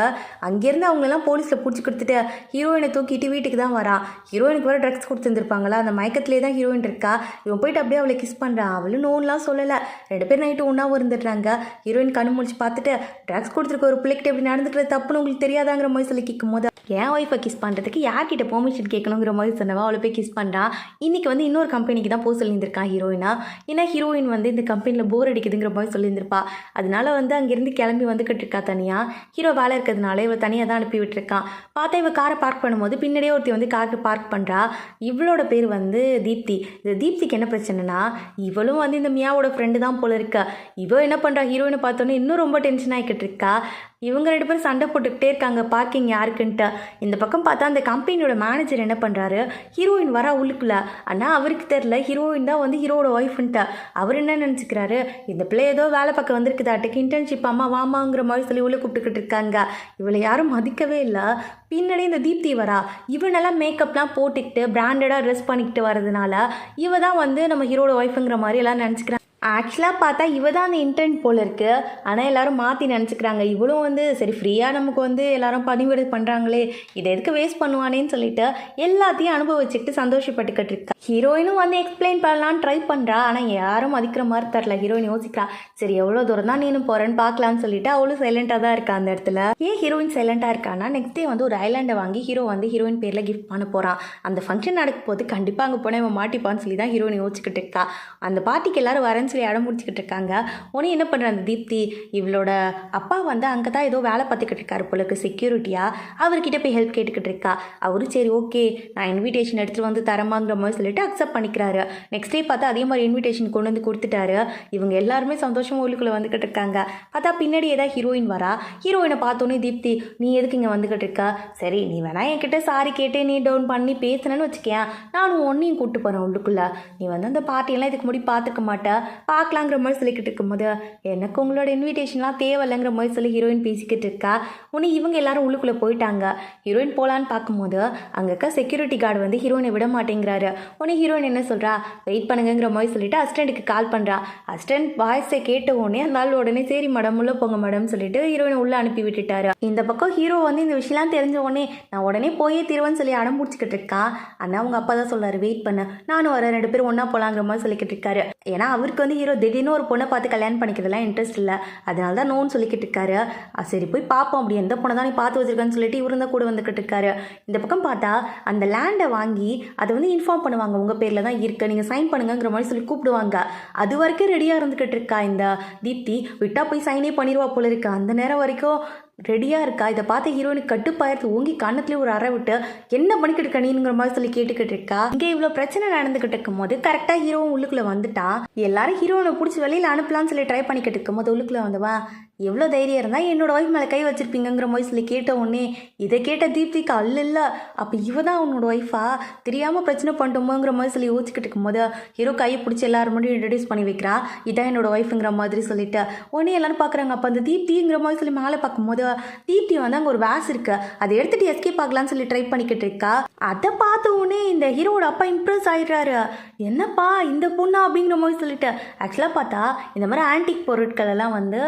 அங்கேருந்து அவங்களெல்லாம் போலீஸில் பிடிச்சி கொடுத்துட்டு ஹீரோயினை தூக்கிட்டு வீட்டுக்கு தான் வரான். ஹீரோயினுக்கு வேறு ட்ரக்ஸ் கொடுத்துருந்துருப்பாங்களா, அந்த மயக்கத்திலே தான் ஹீரோயின் இருக்கா. இவன் போயிட்டு அப்படியே அவளை கிஸ் பண்ணுறான். அவளும் நோன்லாம் சொல்லலை. 2 பேர் நைட்டு ஒன்றாவும் இருந்துடுறாங்க. ஹீரோயின் கண்ணு முடிச்சு பார்த்துட்டு ட்ரக்ஸ் கொடுத்துருக்க ஒரு பிள்ளைக்கிட்ட எப்படி நடந்துக்கிறது தப்புன்னு உங்களுக்கு தெரியாதாங்கிற மாதிரி சொல்லி கேட்கும் போது என் ஒய்ஃபை கிஸ் பண்ணுறதுக்கு யார்கிட்ட பெர்மிஷன் கேட்கணுங்கிற மாதிரி சொன்னவா அவளை போய் கிஸ் பண்ணுறான். இன்றைக்கி வந்து இன்னொரு கம்பெனிக்கு தான் போக சொல்லியிருந்திருக்கான் ஹீரோயினா. ஏன்னா ஹீரோயின் வந்து இந்த கம்பெனியில் போர் அடிக்குதுங்கிற மாதிரி சொல்லியிருந்திருப்பா. அதனால வந்து அங்கேருந்து கிளம்பி வந்துக்கிட்டு இருக்கா தனியாக. ஹீரோ வேலை இருக்கிறதுனால இவள் தனியாக தான் அனுப்பி விட்டுருக்கான். பார்த்தா இவள் காரை பார்க் பண்ணும்போது பின்னாடியே ஒருத்தி வந்து காருக்கு பார்க் பண்ணுறா. இவளோட பேர் வந்து தீப்தி. இந்த தீப்திக்கு என்ன பிரச்சனைனா, இவளும் வந்து இந்த மியாவோட ஃப்ரெண்டு தான் போல இருக்கா. இவள் என்ன பண்ணுறா, ஹீரோயினை பார்த்தோன்னே இன்னும் ரொம்ப டென்ஷன் ஆகிக்கிட்டு இருக்கா. இவங்க 2 பேரும் சண்டை போட்டுக்கிட்டே இருக்காங்க பார்க்கிங் யாருக்குன்ட்டு. இந்த பக்கம் பார்த்தா அந்த கம்பெனியோட மேனேஜர் என்ன பண்ணுறாரு, ஹீரோயின் வரா உள்ளுக்குள்ள. ஆனால் அவருக்கு தெரில ஹீரோயின் தான் வந்து ஹீரோட ஒய்ஃப்ன்ட்டு. அவர் என்ன நினச்சிக்கிறாரு, இந்த பிள்ளை ஏதோ வேலை பக்கம் வந்திருக்குதாட்டுக்கு இன்டர்ன்ஷிப் அம்மா வாமாங்கிற மாதிரி சொல்லி உள்ள கூப்பிட்டுக்கிட்டு இருக்காங்க. இவளை யாரும் மதிக்கவே இல்லை. பின்னாடி இந்த தீப்தி வரா. இவனெல்லாம் மேக்கப்லாம் போட்டுக்கிட்டு பிராண்டடாக ட்ரெஸ் பண்ணிக்கிட்டு வரதுனால இவ தான் வந்து நம்ம ஹீரோட ஒய்ஃபுங்கிற மாதிரி எல்லாம் நினச்சிக்கிறாங்க. ஆக்சுவலாக பார்த்தா இவ தான் அந்த இன்டர்ன் போல் இருக்குது. ஆனால் எல்லோரும் மாற்றி நினச்சிக்கிறாங்க. இவளும் வந்து சரி ஃப்ரீயாக நமக்கு வந்து எல்லோரும் பதிவிடு பண்ணுறாங்களே, இதை எதுக்கு வேஸ்ட் பண்ணுவானேன்னு சொல்லிட்டு எல்லாத்தையும் அனுபவிச்சுக்கிட்டு சந்தோஷப்பட்டுக்கிட்டு இருக்கா. ஹீரோயினும் வந்து எக்ஸ்பிளைன் பண்ணலான்னு ட்ரை பண்ணுறா. ஆனால் யாரும் மதிக்கிற மாதிரி தரல. ஹீரோயின் யோசிக்கிறா, சரி எவ்வளோ தூரம் தான் நீனும் போகிறேன்னு பார்க்கலான்னு சொல்லிட்டு அவளும் சைலண்ட்டாக தான் இருக்கா அந்த இடத்துல. ஏன் ஹீரோயின் சைலண்ட்டாக இருக்கான்னா, நெக்ஸ்ட் டே வந்து ஒரு ஐலாண்டை வாங்கி ஹீரோ வந்து ஹீரோயின் பேரில் கிஃப்ட் பண்ண போகிறான். அந்த ஃபங்க்ஷன் நடக்கும் போது கண்டிப்பாக அங்கே போனால் இவன் மாட்டிப்பான்னு சொல்லி தான் ஹீரோயின் யோசிச்சுக்கிட்டு இருக்கா. அந்த பார்ட்டிக்கு எல்லோரும் வரேன்னு சொல்லி இடம் முடிச்சுக்கிட்டு இருக்காங்க. உடனே என்ன பண்ணுற அந்த தீப்தி, இவளோட அப்பா வந்து அங்கே தான் ஏதோ வேலை பார்த்துக்கிட்டு இருக்காரு போலக்கு செக்யூரிட்டியாக. அவர்கிட்ட போய் ஹெல்ப் கேட்டுக்கிட்டு இருக்கா. அவரு சரி ஓகே நான் இன்விடேஷன் எடுத்துகிட்டு வந்து தரமாங்கிற மாதிரி சொல்லிட்டு அக்செப்ட் பண்ணிக்கிறாரு. நெக்ஸ்ட் டே பார்த்தா அதே மாதிரி இன்விடேஷன் கொண்டு வந்து கொடுத்துட்டாரு. இவங்க எல்லாருமே சந்தோஷமாக உள்ளுக்குள்ளே வந்துக்கிட்டு இருக்காங்க. பார்த்தா பின்னாடி ஏதாவது ஹீரோயின் வரா. ஹீரோயினை பார்த்தோன்னே தீப்தி, நீ எதுக்கு இங்கே வந்துக்கிட்டு இருக்கா, சரி நீ வேணா என்கிட்ட சாரி கேட்டு நீ டவுன் பண்ணி பேசுனேன்னு வச்சுக்கேன், நானும் ஒன்றையும் கூப்பிட்டு போகிறேன் உள்ளுக்குள்ளே. நீ வந்து அந்த பார்ட்டியெல்லாம் இதுக்கு முடி பார்த்துக்க மாட்டேன், பார்க்கலாங்கிற மாதிரி சொல்லிக்கிட்டு இருக்கும்போது எனக்கு உங்களோட இன்விடேஷன்லாம் தேவையில்லைங்கிற மாதிரி சொல்லி ஹீரோயின் பேசிக்கிட்டு இருக்கா. உடனே இவங்க எல்லாரும் உள்ளுக்குள்ளே போயிட்டாங்க. ஹீரோயின் போகலான்னு பார்க்கும்போது அங்கே இருக்க செக்யூரிட்டி கார்டு வந்து ஹீரோயினை விட மாட்டேங்கிறாரு. உடனே ஹீரோயின் என்ன சொல்கிறா, வெயிட் பண்ணுங்கிற மாதிரி சொல்லிட்டு அசிஸ்டண்ட்டுக்கு கால் பண்ணுறா. அசிஸ்டன்ட் வாய்ஸை கேட்ட உடனே அந்த ஆள் உடனே சரி மேடம் உள்ளே போங்க மேடம் சொல்லிட்டு ஹீரோயினை உள்ளே அனுப்பி விட்டுட்டாரு. இந்த பக்கம் ஹீரோ வந்து இந்த விஷயம்லாம் தெரிஞ்ச உடனே நான் உடனே போயே தீருவேன்னு சொல்லி அடம் பிடிச்சிக்கிட்டு இருக்கான். ஆனால் அவங்க அப்பா தான் சொல்கிறாரு, வெயிட் பண்ண நானும் வர 2 பேரும் ஒன்றா போகலாங்கிற மாதிரி சொல்லிக்கிட்டு இருக்காரு. ஏன்னா அவருக்கு வந்து ஹீரோ திடீர்னு ஒரு பொண்ணை பார்த்து கல்யாணம் பண்ணிக்கிறதுலாம் இன்ட்ரெஸ்ட் இல்லை. அதனால தான் நோன்னு சொல்லிக்கிட்டு இருக்காரு. சரி போய் பார்ப்போம், அப்படி எந்த பொண்ணை தான் நீ பார்த்து வச்சிருக்கேன்னு சொல்லிட்டு இவரு தான் கூட வந்துக்கிட்டு இருக்காரு. இந்த பக்கம் பார்த்தா அந்த லேண்டை வாங்கி அதை வந்து இன்ஃபார்ம் பண்ணுவாங்க, உங்கள் பேரில் தான் இருக்குது, நீங்கள் சைன் பண்ணுங்கிற மாதிரி சொல்லி கூப்பிடுவாங்க. அது வரைக்கும் ரெடியாக இருந்துக்கிட்டு இருக்கா இந்த தீப்தி. விட்டா போய் சைனே பண்ணிடுவா போல இருக்கு. அந்த நேரம் வரைக்கும் ரெடியாக இருக்கா. இதை பார்த்து ஹீரோயினுக்கு கட்டுப்பாயத்து ஓங்கி கண்ணத்துலேயே ஒரு அறை விட்டு என்ன பண்ணிக்கிட்டு இருக்க நீங்கிற மாதிரி சொல்லி கேட்டுக்கிட்டு இருக்கா. இங்கே இவ்வளோ பிரச்சனை நடந்துக்கிட்டு இருக்கும் போது கரெக்டாக ஹீரோவும் உள்ளுக்குள்ளே வந்துட்டான். எல்லாரும் ஹீரோனை பிடிச்சி வெளியில் அனுப்பலான்னு சொல்லி ட்ரை பண்ணிக்கிட்டு இருக்கும் போது உள்ளுக்குள்ளே வந்தவா, எவ்வளோ தைரியம் இருந்தால் என்னோட ஒய்ஃப் மேலே கை வச்சிருப்பீங்கிற மாதிரி சொல்லி கேட்ட உடனே இதை கேட்ட தீப்திக்கு அல்ல அப்போ இவ தான் உன்னோட ஒய்ஃபா, தெரியாமல் பிரச்சனை பண்ணிட்டோமோங்கிற மாதிரி சொல்லி யோசிச்சுக்கிட்டு இருக்கும்போது ஹீரோ கையை பிடிச்சி எல்லாரும் மட்டும் இன்ட்ரடியூஸ் பண்ணி வைக்கிறா. இதான் என்னோட ஒய்ஃபுங்கிற மாதிரி சொல்லிட்டு உடனே எல்லாரும் பார்க்குறாங்க. அப்போ அந்த தீப்திங்கிற மாதிரி சொல்லி மேலே பார்க்கும்போது தீப்தி வந்து அங்கே ஒரு வேஸ் இருக்கு, அதை எடுத்துகிட்டு எஸ்கேப் ஆகலான்னு சொல்லி ட்ரை பண்ணிக்கிட்டு இருக்கா. அதை பார்த்த உடனே இந்த ஹீரோட அப்பா இம்ப்ரெஸ் ஆகிடுறாரு. என்னப்பா இந்த பொண்ணா அப்படிங்கிற மாதிரி சொல்லிட்டு. ஆக்சுவலாக பார்த்தா இந்த மாதிரி ஆன்டிக் பொருட்கள் எல்லாம் வந்து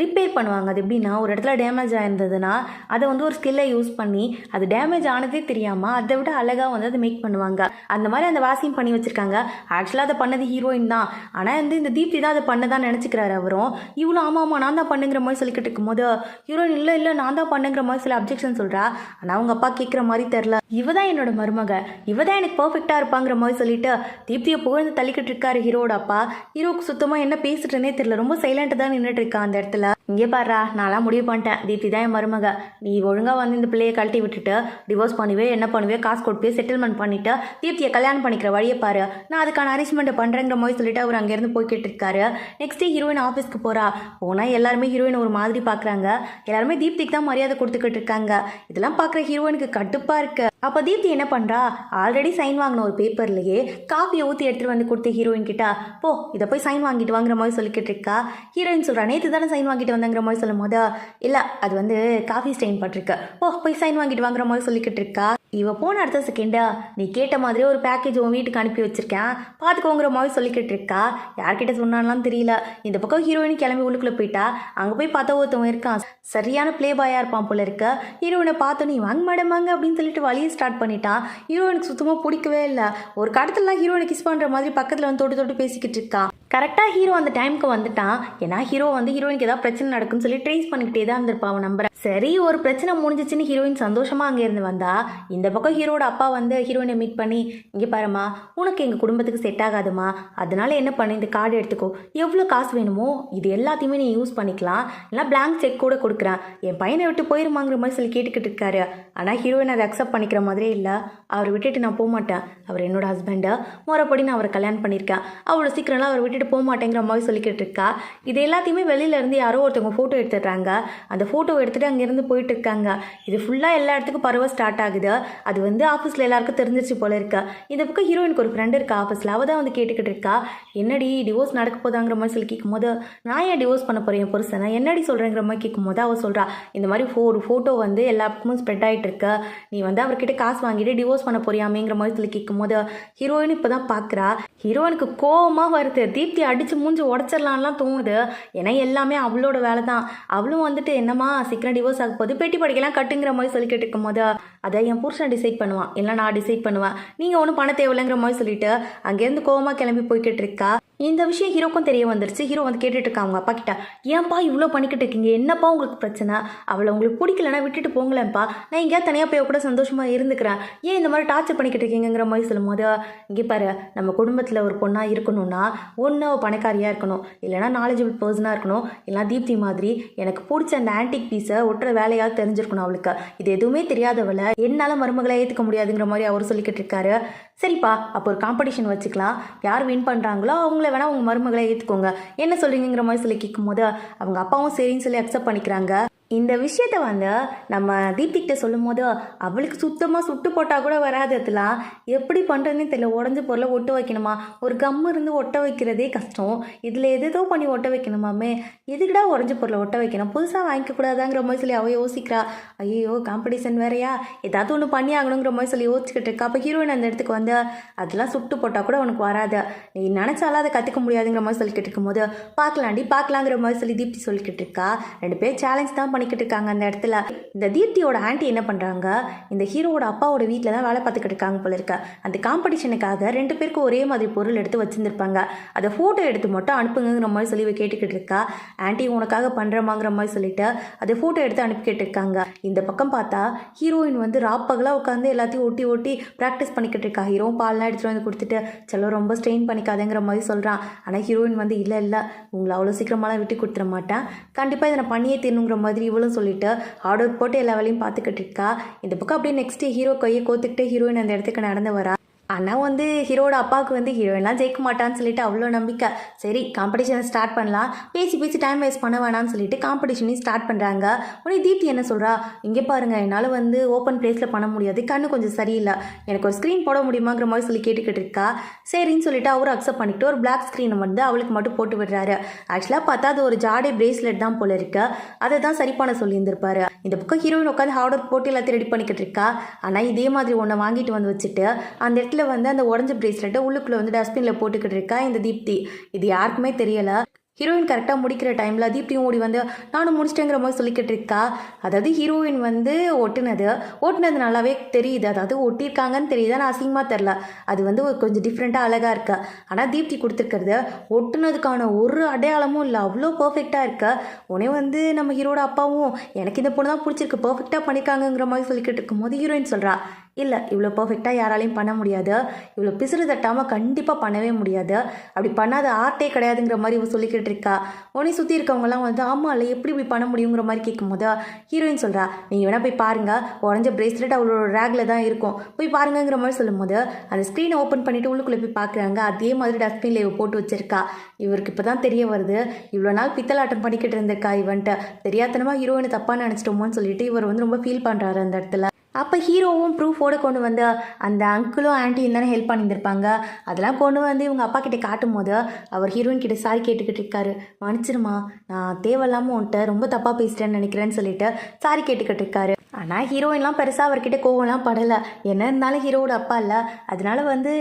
ரிப்பேர் பண்ணுவாங்க. அது எப்படின்னா ஒரு இடத்துல டேமேஜ் ஆயிருந்ததுன்னா அதை வந்து ஒரு ஸ்கில்லை யூஸ் பண்ணி அது டேமேஜ் ஆனதே தெரியாமல் அதை விட அழகாக வந்து அதை மேக் பண்ணுவாங்க. அந்த மாதிரி அந்த வாஷிங் பண்ணி வச்சுருக்காங்க. ஆக்சுவலாக அதை பண்ணது ஹீரோயின் தான். ஆனால் வந்து இந்த தீப்தி தான் அதை பண்ணதான் நினச்சிக்கிறாரு அவரும். இவ்வளோ ஆமாம் நான் தான் பண்ணுங்கிற மாதிரி சொல்லிக்கிட்டு இருக்கும்போது ஹீரோயின் இல்லை நான் தான் பண்ணுங்கிற மாதிரி சில அப்ஜெக்ஷன் சொல்கிறா. ஆனால் அவங்க அப்பா கேட்குற மாதிரி தெரில. இவ தான் என்னோட மருமக, இவ தான் எனக்கு பர்ஃபெக்டாக இருப்பாங்கிற மாதிரி சொல்லிட்டு தீப்தியை புகழ்ந்து தள்ளிக்கிட்டு இருக்காரு ஹீரோட அப்பா. ஹீரோக்கு சுத்தமாக என்ன பேசிட்டுனே தெரியல. ரொம்ப சைலண்ட்டாக தான் நின்றுட்டு இருக்கா அந்த இடத்துல. இங்கே பாடுறா, நான்லாம் முடிவு பண்ணிட்டேன், தீப்தி தான் என் மருமக, நீ ஒழுங்காக வந்து இந்த பிள்ளையை கழட்டி விட்டுட்டு டிவோர்ஸ் பண்ணுவே, என்ன பண்ணுவே, காசு கொடுப்பே, செட்டில்மெண்ட் பண்ணிவிட்டு தீப்தியை கல்யாணம் பண்ணிக்கிற வழியை பாரு, நான் அதுக்கான அரேஞ்ச்மெண்ட்டை பண்ணுறேங்கிற மாதிரி சொல்லிட்டு அவர் அங்கேருந்து போய்கிட்டு இருக்காரு. நெக்ஸ்ட் டே ஹீரோயின் ஆஃபீஸ்க்கு போகிறா. போனால் எல்லாருமே ஹீரோயின் ஒரு மாதிரி பார்க்குறாங்க. எல்லாருமே தீப்திக்கு தான் மரியாதை கொடுத்துக்கிட்டு இருக்காங்க. இதெல்லாம் பார்க்குற ஹீரோயினுக்கு கடுப்பாக இருக்கு. அப்போ தீப்தி என்ன பண்ணுறா, ஆல்ரெடி சைன் வாங்கின ஒரு பேப்பர்லேயே காஃபியை ஊற்றி எடுத்துகிட்டு வந்து கொடுத்த ஹீரோயின் கிட்ட, போ இதை போய் சைன் வாங்கிட்டு வாங்குற மாதிரி சொல்லிக்கிட்டு இருக்கா. ஹீரோயின் சொல்கிறா, நேற்று தானே சைன் வாங்கிட்டு வந்தங்கிற மாதிரி சொல்லும் போது, இல்லை அது வந்து காஃபி ஸ்டெயின் பட்டிருக்கு, போய் சைன் வாங்கிட்டு வாங்குற மாதிரி சொல்லிக்கிட்டு இருக்கா. இவ போன அடுத்த செகண்டா, நீ கேட்ட மாதிரியே ஒரு பேக்கேஜ் உன் வீட்டுக்கு அனுப்பி வச்சிருக்கேன் பார்த்துக்கோங்கிற மாதிரி சொல்லிக்கிட்டு இருக்கா. யார்கிட்ட சொன்னான்லாம் தெரியல. இந்த பக்கம் ஹீரோயின் கிளம்பி உள்ளுக்குள்ளே போயிட்டா. அங்கே போய் பார்த்தா ஒருத்தவன் இருக்கான், சரியான ப்ளே பாயாக இருப்பான் போல இருக்க. ஹீரோயினை பார்த்தோன்னே வாங்க மேடம் வாங்க அப்படின்னு சொல்லிட்டு வழியை ஸ்டார்ட் பண்ணிட்டான். ஹீரோயினுக்கு சுத்தமாக பிடிக்கவே இல்லை. ஒரு கடத்துலலாம் ஹீரோயினை கிஸ் பண்ணுற மாதிரி பக்கத்தில் வந்து தொட்டு பேசிக்கிட்டு இருக்கான். கரெக்டாக ஹீரோ அந்த டைமுக்கு வந்துட்டான். ஏன்னா ஹீரோ வந்து ஹீரோயினுக்கு ஏதாவது பிரச்சனை நடக்குன்னு சொல்லி ட்ரேஸ் பண்ணிக்கிட்டே தான் இருந்திருப்பான் அவன் நம்புறேன். சரி ஒரு பிரச்சனை முடிஞ்சிச்சுன்னு ஹீரோயின் சந்தோஷமாக அங்கேருந்து வந்தா. இந்த பக்கம் ஹீரோட அப்பா வந்து ஹீரோயினை மீட் பண்ணி, இங்கே பாருமா உனக்கு எங்கள் குடும்பத்துக்கு செட் ஆகாதுமா, அதனால என்ன பண்ணு, இந்த கார்டு எடுத்துக்கோ, எவ்வளோ காசு வேணுமோ இது எல்லாத்தையுமே நீ யூஸ் பண்ணிக்கலாம், இல்லை பிளாங்க் செக் கூட கொடுக்குறேன், என் பையனை விட்டு போயிருமாங்கிற மாதிரி சொல்லி கேட்டுக்கிட்டு இருக்காரு. ஆனால் ஹீரோயின் அதை அக்செப்ட் பண்ணிக்கிற மாதிரியே இல்லை. அவரை விட்டுட்டு நான் போக மாட்டேன், அவர் என்னோட ஹஸ்பண்டை, முறைப்படி நான் அவரை கல்யாணம் பண்ணியிருக்கேன், அவ்வளோ சீக்கிரம்லாம் அவரை விட்டுட்டு போக மாட்டேங்கிற மாதிரி சொல்லிக்கிட்டு இருக்கா. இது எல்லாத்தையுமே வெளியிலேருந்து யாரோ ஒருத்தவங்க ஃபோட்டோ எடுத்துடுறாங்க. அந்த ஃபோட்டோ எடுத்துகிட்டு அங்கேருந்து போயிட்டு இருக்காங்க. இது ஃபுல்லாக எல்லா இடத்துக்கும் பரவ ஸ்டார்ட் ஆகுது. அது வந்து ஆஃபீஸில் எல்லாருக்கும் தெரிஞ்சிருச்சு போல இருக்கா. இந்த பக்கம் ஹீரோயினுக்கு ஒரு ஃப்ரெண்டு இருக்கா ஆஃபீஸில், அவள் தான் வந்து கேட்டுக்கிட்டு இருக்கா, என்னடி டிவோர்ஸ் நடக்க போதாங்கிற மாதிரி சொல்லி கேட்கும்போது, நான் ஏன் டிவோர்ஸ் பண்ண போகிறேன் என் புருஷனை, என்னடி சொல்கிறேங்கிற மாதிரி கேட்கும்போது அவள் சொல்கிறா, இந்த மாதிரி ஒரு ஃபோட்டோ வந்து எல்லா பக்கமும் ஸ்ப்ரெட் ஆகிட்டு இருக்க, நீ வந்து அவர்கிட்ட காசு வாங்கிட்டு டிவோர்ஸ் பண்ண போறியாமேங்கிற மாதிரி சொல்லி கேட்கும்போது ஹீரோயின் இப்போ தான் பார்க்குறா. ஹீரோயினுக்கு கோவமாக வருது. தீப்தி அடித்து மூஞ்சி உடச்சிடலான்லாம் தோணுது. ஏன்னா எல்லாமே அவளோட வேலை தான். அவளும் வந்துட்டு என்னம்மா சீக்கிரம் டிவோர்ஸ் ஆக போது, பெட்டி படிக்கலாம் கட்டுங்கிற மாதிரி சொல்லிக்கிட்டு இருக்கும் போது, அதை என் புருஷன் டிசைட் பண்ணுவான், இல்லை நான் டிசைட் பண்ணுவேன், நீங்கள் ஒன்றும் பண்ண தேவையில்லைங்கிற மாதிரி சொல்லிட்டு அங்கேருந்து கோவமாக கிளம்பி போய்கிட்டு இருக்கா. இந்த விஷயம் ஹீரோக்கும் தெரிய வந்துருச்சு. ஹீரோ வந்து கேட்டுட்டு இருக்கா அவங்க அப்பா கிட்ட, ஏன்ப்பா இவ்வளோ பண்ணிக்கிட்டு இருக்கீங்க, என்னப்பா உங்களுக்கு பிரச்சனை, அவளை உங்களுக்கு பிடிக்கலன்னா விட்டுட்டு போங்களேன்ப்பா, நான் எங்கேயா தனியாக போய் கூட சந்தோஷமாக இருந்துக்கிறேன், ஏன் இந்த மாதிரி டார்ச்சர் பண்ணிக்கிட்டு இருக்கீங்கிற மாதிரி சொல்லும்போது, இங்கே பாரு நம்ம குடும்பத்தில் ஒரு பொண்ணாக இருக்கணும்னா ஒன்று பணக்காரியாக இருக்கணும், இல்லைனா நாலேஜபிள் பர்சனாக இருக்கணும், இல்லைனா தீப்தி மாதிரி எனக்கு பிடிச்ச அந்த ஆன்டிக் பீஸை ஒட்டுற வேலையாக தெரிஞ்சிருக்கணும் அவளுக்கு. இது எதுவுமே தெரியாதவளை என்னால் மருமகளை ஏற்றுக்க முடியாதுங்கிற மாதிரி அவர் சொல்லிக்கிட்டு இருக்காரு. சரிப்பா அப்போ ஒரு காம்படிஷன் வச்சுக்கலாம், யார் வின் பண்ணுறாங்களோ அவங்கள வேணால் உங்கள் மருமகளை ஏற்றுக்கோங்க, என்ன சொல்கிறீங்கிற மாதிரி சொல்லி கேட்கும்போது அவங்க அப்பாவும் சரின்னு சொல்லி அக்செப்ட் பண்ணிக்கிறாங்க. இந்த விஷயத்த வந்து நம்ம தீப்திக்கிட்ட சொல்லும் போது அவளுக்கு சுத்தமாக சுட்டு போட்டால் கூட வராது. அதெல்லாம் எப்படி பண்ணுறதுனே தெரியல. உடஞ்ச பொருளை ஒட்ட வைக்கணுமா, ஒரு கம் இருந்து ஒட்ட வைக்கிறதே கஷ்டம், இதில் எதோ பண்ணி ஒட்ட வைக்கணுமாமே, எதுக்குடா உடஞ்ச பொருளை ஒட்ட வைக்கணும், புதுசாக வாங்கிக்கக்கூடாதாங்கிற மாதிரி சொல்லி அவள் யோசிக்கிறா. ஐயோ காம்படிஷன் வேறையா, ஏதாவது ஒன்று பண்ணி ஆகணுங்கிற மாதிரி சொல்லி யோசிச்சுக்கிட்டு இருக்கா. அப்போ ஹீரோயின் அந்த இடத்துக்கு வந்து, அதெல்லாம் சுட்டு போட்டால் கூட உனக்கு வராது, நீ நினச்சாலும் அதை கற்றுக்க முடியாதுங்கிற மாதிரி சொல்லிக்கிட்டு இருக்கும்போது, பார்க்கலாங்கிற மாதிரி சொல்லி தீப்தி சொல்லிக்கிட்டு இருக்கா. ரெண்டு பேர் சேலஞ்ச் தான் பண்ணிக்கிட்டு இருக்காங்க அந்த இடத்துல. இந்த தீப்தியோட ஆண்டி என்ன பண்றாங்க, இந்த ஹீரோட அப்பாவோட வீட்டில் தான் வேலை பார்த்துக்கிட்டு இருக்காங்க போல இருக்க. அந்த காம்படிஷனுக்காக ரெண்டு பேருக்கும் ஒரே மாதிரி பொருள் எடுத்து வச்சிருந்திருப்பாங்க. அதை ஃபோட்டோ எடுத்து மட்டும் அனுப்புங்கிற மாதிரி சொல்லி கேட்டுக்கிட்டு இருக்கா. ஆண்டி உனக்காக பண்ணுறமாங்கிற மாதிரி சொல்லிட்டு அதை ஃபோட்டோ எடுத்து அனுப்பிக்கிட்டு இருக்காங்க. இந்த பக்கம் பார்த்தா ஹீரோயின் வந்து ராப்பகலாக உட்காந்து எல்லாத்தையும் ஒட்டி ப்ராக்டிஸ் பண்ணிக்கிட்டு இருக்கா. ஹீரோ பால்லாம் எடுத்துகிட்டு வந்து கொடுத்துட்டு செல்லம் ரொம்ப ஸ்ட்ரெயின் பண்ணிக்காதேங்கிற மாதிரி சொல்கிறான். ஆனால் ஹீரோயின் வந்து இல்லை உங்களை அவ்வளோ சீக்கிரமாலாம் விட்டு கொடுத்துட மாட்டேன், கண்டிப்பாக இதை நான் பண்ணியே தீரணுங்கிற மாதிரி இவளும் சொல்லிட்டு ஹார்ட் ஒர்க் போட்டு எல்லா வேலையும் பார்த்துக்கிட்டு இருக்கா. இந்த பக்கம் அப்படியே நெக்ஸ்ட் ஹீரோ கையை கோத்துக்கிட்டு ஹீரோயின் அந்த இடத்துக்கு நடந்து வரா. ஆனால் வந்து ஹீரோட அப்பாவுக்கு வந்து ஹீரோயின்லாம் ஜெயிக்க மாட்டான்னு சொல்லிட்டு அவ்வளோ நம்பிக்கை. சரி காம்படிஷனை ஸ்டார்ட் பண்ணலாம், பேசி டைம் வேஸ்ட் பண்ண வேணாம்னு சொல்லிட்டு காம்படிஷனையும் ஸ்டார்ட் பண்ணுறாங்க. உடனே தீப்தி என்ன சொல்கிறா, இங்கே பாருங்கள் என்னால் வந்து ஓப்பன் பிளேஸில் பண்ண முடியாது, கண்ணு கொஞ்சம் சரியில்லை, எனக்கு ஒரு ஸ்க்ரீன் போட முடியுமாங்கிற மாதிரி சொல்லி கேட்டுக்கிட்டு இருக்கா. சரின்னு சொல்லிட்டு அவரும் அக்செப்ட் பண்ணிக்கிட்டு ஒரு பிளாக் ஸ்க்ரீனை வந்து அவளுக்கு மட்டும் போட்டு விடுறாரு. ஆக்சுவலாக பார்த்தா அது ஒரு ஜாடே பிரேஸ்லெட் தான் போல இருக்கு, அதை தான் சரி பண்ண சொல்லியிருந்திருப்பாரு. இந்த பக்கம் ஹீரோயின் உட்காந்து ஹார்ட் ஒர்க் போட்டு எல்லாத்தையும் ரெடி பண்ணிக்கிட்டு இருக்கா. ஆனால் இதே மாதிரி ஒன்றை வாங்கிட்டு வந்து வச்சுட்டு அந்த இடத்துல வந்து அந்த உடஞ்ச பிரேஸ்லெட்டை உள்ளுக்குள்ள வந்து டஸ்ட்பின்ல போட்டுக்கிட்டு இருக்கா இந்த தீப்தி. இது யாருக்குமே தெரியல. ஹீரோயின் கரெக்டாக முடிக்கிற டைமில் தீப்தியும் ஓடி வந்து நானும் முடிச்சிட்டேங்கிற மாதிரி சொல்லிக்கிட்டு இருக்கா. அதாவது ஹீரோயின் வந்து ஓட்டுனது நல்லாவே தெரியுது, அதாவது ஒட்டியிருக்காங்கன்னு தெரியுது, ஆனால் அசிங்கமாக தெரில, அது வந்து கொஞ்சம் டிஃப்ரெண்ட்டாக அழகாக இருக்கு. ஆனால் தீப்தி கொடுத்துருக்கிறது ஒட்டுனதுக்கான ஒரு அடையாளமும் இல்லை, அவ்வளோ பர்ஃபெக்டாக இருக்கு. உடனே வந்து நம்ம ஹீரோட அப்பாவும் எனக்கு இந்த பொண்ணு தான் பிடிச்சிருக்கு, பர்ஃபெக்டாக பண்ணியிருக்காங்கங்கிற மாதிரி சொல்லிக்கிட்டு இருக்கும்போது ஹீரோயின் சொல்கிறா, இல்லை இவ்வளோ பர்ஃபெக்டாக யாராலையும் பண்ண முடியாது, இவ்வளோ பிசுறு தட்டாமல் கண்டிப்பாக பண்ணவே முடியாது, அப்படி பண்ணாத ஆர்ட்டே கிடையாதுங்கிற மாதிரி இவ சொல்லிக்கிட்டு இருக்கா. உடனே சுற்றி இருக்கவங்கலாம் வந்து ஆமாம் இல்லை எப்படி இப்படி பண்ண முடியுங்கிற மாதிரி கேட்கும்போது ஹீரோயின் சொல்கிறா, நீங்கள் வேணால் போய் பாருங்கள், உடஞ்ச பிரேஸ்லெட் அவளோட ரேக்கில் தான் இருக்கும், போய் பாருங்கிற மாதிரி சொல்லும்போது அந்த ஸ்க்ரீனை ஓப்பன் பண்ணிவிட்டு உள்ளுக்குள்ளே போய் பார்க்குறாங்க. அதே மாதிரி டஸ்ட்பின்ல இவ போட்டு வச்சிருக்கா. இவருக்கு இப்போ தான் தெரிய வருது, இவ்வளோ நாள் பித்தலாட்டம் பண்ணிக்கிட்டு இருந்திருக்கா இவன்ட்டு, தெரியாதனமாக ஹீரோயினை தப்பாக நினச்சிட்டோமோன்னு சொல்லிட்டு இவர் வந்து ரொம்ப ஃபீல் பண்ணுறாரு அந்த இடத்துல. அப்போ ஹீரோவும் ப்ரூஃபோடு கொண்டு வந்து அந்த அங்கிளும் ஆன்ட்டியும் தானே ஹெல்ப் பண்ணியிருந்திருப்பாங்க. அதெல்லாம் கொண்டு வந்து இவங்க அப்பா கிட்டே காட்டும் போது அவர் ஹீரோயின் கிட்ட சாரி கேட்டுக்கிட்டு இருக்காரு. மன்னிச்சிருமா, நான் தேவையில்லாமல் உன்ட்ட ரொம்ப தப்பாக பேசிட்டேன்னு நினைக்கிறேன்னு சொல்லிட்டு சாரி கேட்டுக்கிட்டு இருக்காரு. ஆனால் ஹீரோயின்லாம் பெருசாக அவர்கிட்ட கோவம்லாம் படலை. என்ன இருந்தாலும் ஹீரோவோட அப்பா இல்லை, அதனால வந்து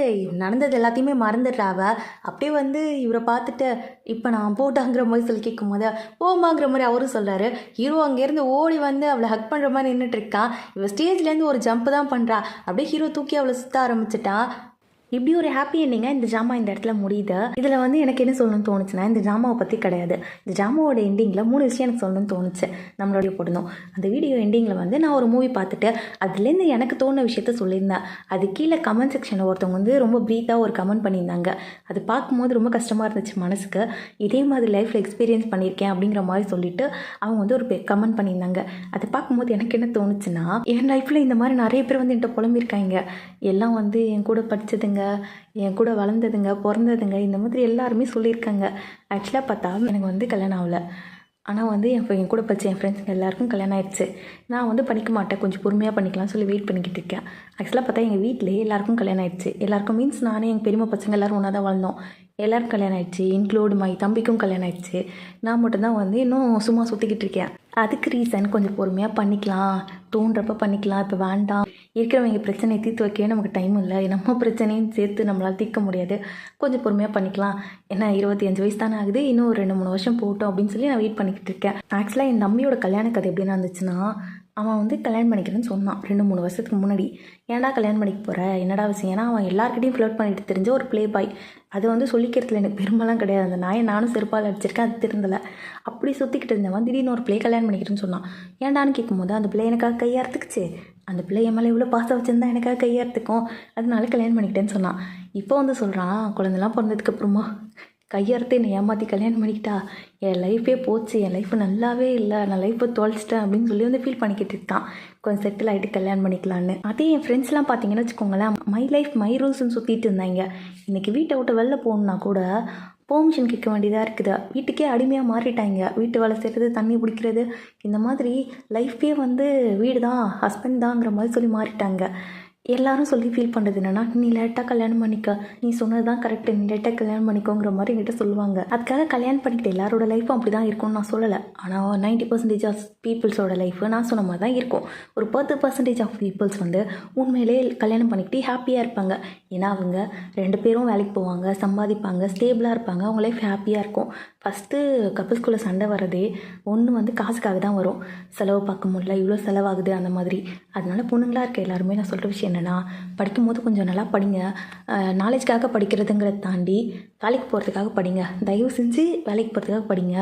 நடந்தது எல்லாத்தையுமே மறந்துடுறாவ. அப்படியே வந்து இவரை பார்த்துட்டு இப்போ நான் போட்டாங்கிற மாதிரி சொல்லி கேட்கும் போது போமாங்கிற மாதிரி அவரும் சொல்கிறாரு. ஹீரோ அங்கேருந்து ஓடி வந்து அவளை ஹக் பண்ணுற மாதிரி நின்றுட்டு இருக்கான். இவள் ஸ்டேஜ்லேருந்து ஒரு ஜம்ப் தான் பண்ணுறா. அப்படியே ஹீரோ தூக்கி அவளை சுற்ற ஆரம்பிச்சிட்டான். இப்படி ஒரு ஹாப்பி எண்டிங்காக இந்த ட்ராமா இந்த இடத்துல முடியுது. இதில் வந்து எனக்கு என்ன சொல்லணும்னு தோணுச்சுன்னா, இந்த ட்ராமாவை பற்றி கிடையாது, இந்த ட்ராமாவோட எண்டிங்கில் 3 விஷயம் எனக்கு சொல்லணும்னு தோணுச்சு. நம்மளுடைய போடணும் அந்த வீடியோ எண்டிங்கில் வந்து நான் ஒரு மூவி பார்த்துட்டு அதுலேருந்து எனக்கு தோணுன விஷயத்த சொல்லியிருந்தேன். அது கீழே கமெண்ட் செக்ஷனில் ஒருத்தவங்க வந்து ரொம்ப ப்ரீத்தாக ஒரு கமெண்ட் பண்ணியிருந்தாங்க. அது பார்க்கும்போது ரொம்ப கஷ்டமாக இருந்துச்சு மனசுக்கு. இதே மாதிரி லைஃப்பில் எக்ஸ்பீரியன்ஸ் பண்ணியிருக்கேன் அப்படிங்கிற மாதிரி சொல்லிட்டு அவங்க வந்து ஒரு கமெண்ட் பண்ணியிருந்தாங்க. அதை பார்க்கும்போது எனக்கு என்ன தோணுச்சுன்னா, என் லைஃப்பில் இந்த மாதிரி நிறைய பேர் வந்து என்கிட்ட புலம்பியிருக்காங்க. எல்லாம் வந்து என் கூட படித்ததுங்க, என் கூட வளர்ந்ததுங்க, பிறந்ததுங்க, இந்த மாதிரி எல்லாருமே சொல்லியிருக்காங்க. ஆக்சுவலாக பார்த்தா எனக்கு வந்து கல்யாணம் ஆகலை. ஆனால் வந்து என் கூட படித்த என் ஃப்ரெண்ட்ஸுங்க எல்லாருக்கும் கல்யாணம் ஆயிடுச்சு. நான் வந்து படிக்க மாட்டேன், கொஞ்சம் பொறுமையாக பண்ணிக்கலாம்னு சொல்லி வெயிட் பண்ணிக்கிட்டு இருக்கேன். ஆக்சுவலாக பார்த்தா எங்கள் வீட்டிலேயே எல்லாருக்கும் கல்யாணம் ஆயிடுச்சு. எல்லாருக்கும் மீன்ஸ் நானே எங்கள் பெரியம்மா பசங்க எல்லோரும் ஒன்றா தான் வளர்ந்தோம். எல்லாருக்கும் கல்யாணம் ஆயிடுச்சு, இன்க்ளூட் மை தம்பிக்கும் கல்யாணம் ஆயிடுச்சு. நான் மட்டும்தான் வந்து இன்னும் சும்மா சுற்றிக்கிட்டு இருக்கேன். அதுக்கு ரீசன் கொஞ்சம் பொறுமையாக பண்ணிக்கலாம், தோன்றப்ப பண்ணிக்கலாம், இப்போ வேண்டாம், இருக்கிறவங்க பிரச்சனையை தீர்த்து வைக்கவே நமக்கு டைம் இல்லை, நம்ம பிரச்சனையும் சேர்த்து நம்மளால் தீர்க்க முடியாது, கொஞ்சம் பொறுமையாக பண்ணிக்கலாம், ஏன்னா 25 வயசு தானே ஆகுது, இன்னும் ஒரு 2-3 வருஷம் போட்டோம் அப்படின்னு சொல்லி நான் வெயிட் பண்ணிக்கிட்டு இருக்கேன். ஆக்சுவலாக என் தம்பியோட கல்யாண கதை எப்படி இருந்துச்சுன்னா, அவன் வந்து கல்யாணம் பண்ணிக்கிறேன்னு சொன்னான் 2-3 வருஷத்துக்கு முன்னாடி. ஏன்டா கல்யாணம் பண்ணிக்க போகிற, என்னடா விஷயம்? ஏன்னா அவன் எல்லாருக்கிட்டையும் ஃப்ளோட் பண்ணிட்டு தெரிஞ்ச ஒரு ப்ளே பாய். அது வந்து சொல்லிக்கிறதுல எனக்கு பெருமைலாம் கிடையாது. அந்த நாயை நானும் செருப்பால் அடிச்சிருக்கேன், அது திருந்தலை. அப்படி சுற்றிக்கிட்டு இருந்தவன் திடீர்னு ஒரு பிள்ளை கல்யாணம் பண்ணிக்கிறேன்னு சொன்னான். ஏன்டான்னு கேட்கும்போது அந்த பிள்ளை எனக்காக கையாறத்துக்குச்சு, அந்த பிள்ளை என் மேலே இவ்வளோ பாசம் வச்சுருந்தா எனக்காக கையாறத்துக்கும், அதனால கல்யாணம் பண்ணிக்கிட்டேன்னு சொன்னான். இப்போ வந்து சொல்கிறான், குழந்தைலாம் பிறந்ததுக்கப்புறமா கையறுத்து என்னை ஏமாற்றி கல்யாணம் பண்ணிக்கிட்டா, என் லைஃபே போச்சு, என் லைஃப் நல்லாவே இல்லை, நான் லைஃப்பை தொலைச்சிட்டேன் அப்படின்னு சொல்லி வந்து ஃபீல் பண்ணிக்கிட்டு இருக்கான். கொஞ்சம் செட்டில் ஆகிட்டு கல்யாணம் பண்ணிக்கலான்னு. அதே என் ஃப்ரெண்ட்ஸ்லாம் பார்த்தீங்கன்னு வச்சுக்கோங்களேன், மை லைஃப் மை ரூல்ஸ்ன்னு சுற்றிட்டு இருந்தாங்க. இன்றைக்கி வீட்டை விட்டு வெளில போகணுன்னா கூட பெர்மிஷன் கேட்க வேண்டியதாக இருக்குது. வீட்டுக்கே அடிமையாக மாறிட்டாங்க. வீட்டு வேலை செய்கிறது, தண்ணி பிடிக்கிறது, இந்த மாதிரி லைஃப்பே வந்து வீடு தான், ஹஸ்பண்ட் தாங்கிற மாதிரி சொல்லி மாறிட்டாங்க. எல்லாரும் சொல்லி ஃபீல் பண்ணுறது என்னென்னா, நீ லேட்டாக கல்யாணம் பண்ணிக்க, நீ சொன்னது தான் கரெக்டு, நீ லேட்டாக கல்யாணம் பண்ணிக்கோங்கிற மாதிரி என்கிட்ட சொல்லுவாங்க. அதுக்காக கல்யாணம் பண்ணிக்கிட்டு எல்லாரோட லைஃப்பும் அப்படி தான் இருக்கும்னு நான் சொல்லலை. ஆனால் 90% ஆஃப் பீப்புள்ஸோட லைஃபு நான் சொன்ன மாதிரி தான் இருக்கும். ஒரு 10% ஆஃப் பீப்புள்ஸ் வந்து உண்மையிலே கல்யாணம் பண்ணிக்கிட்டு ஹாப்பியாக இருப்பாங்க. ஏன்னா அவங்க 2 பேரும் வேலைக்கு போவாங்க, சம்பாதிப்பாங்க, ஸ்டேபிளாக இருப்பாங்க, அவங்க லைஃப் ஹாப்பியாக இருக்கும். ஃபஸ்ட்டு கப்புள்ஸ்குள்ளே சண்டை வரதே ஒன்று வந்து காசுக்காக தான் வரும். செலவு பார்க்க முடியல, இவ்வளோ செலவாகுது அந்த மாதிரி. அதனால பொண்ணுங்களாக இருக்க எல்லாருமே நான் சொல்கிற விஷயம் என்னென்னா, படிக்கும்போது கொஞ்சம் நல்லா படிங்க. நாலேஜ்க்காக படிக்கிறதுங்கிறத தாண்டி வேலைக்கு போகிறதுக்காக படிங்க. தயவு செஞ்சு வேலைக்கு போகிறதுக்காக படிங்க.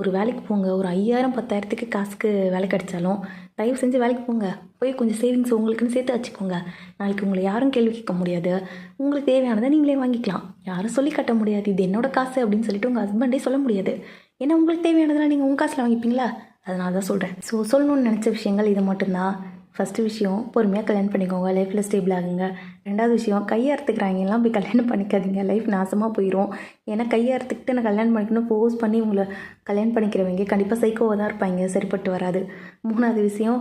ஒரு வேலைக்கு போங்க, ஒரு 5000 10,000த்துக்கு காசுக்கு வேலை கிடைச்சாலும் தயவு செஞ்சு வேலைக்கு போங்க. போய் கொஞ்சம் சேவிங்ஸ் உங்களுக்குன்னு சேர்த்து வச்சுக்கோங்க. நாளைக்கு உங்களை யாரும் கேள்வி கேட்க முடியாது. உங்களுக்கு தேவையானதை நீங்களே வாங்கிக்கலாம். யாரும் சொல்லி கட்ட முடியாது, இது என்னோட காசு அப்படின்னு சொல்லிட்டு உங்கள் ஹஸ்பண்டே சொல்ல முடியாது. ஏன்னா உங்களுக்கு தேவையானதெல்லாம் நீங்கள் உங்கள் காசில் வாங்கிப்பீங்களா? அதனால தான் சொல்கிறேன். ஸோ சொல்லணும்னு நினச்ச விஷயங்கள் இது மட்டும்தான். ஃபஸ்ட்டு விஷயம், பொறுமையாக கல்யாணம் பண்ணிக்கோங்க, லைஃப்பில் ஸ்டேபிள் ஆகுங்க. 2வது விஷயம், கையை அறுத்துக்கிறாங்கலாம் போய் கல்யாணம் பண்ணிக்காதீங்க, லைஃப் நாசமாக போயிடும். ஏன்னா கையை அறுத்துக்கிட்டு நான் கல்யாணம் பண்ணிக்கணும் ஃபோர்ஸ் பண்ணி உங்களை கல்யாணம் பண்ணிக்கிறவங்க கண்டிப்பாக சைக்கோவாக தான் இருப்பாங்க, சரிப்பட்டு வராது. 3வது விஷயம்,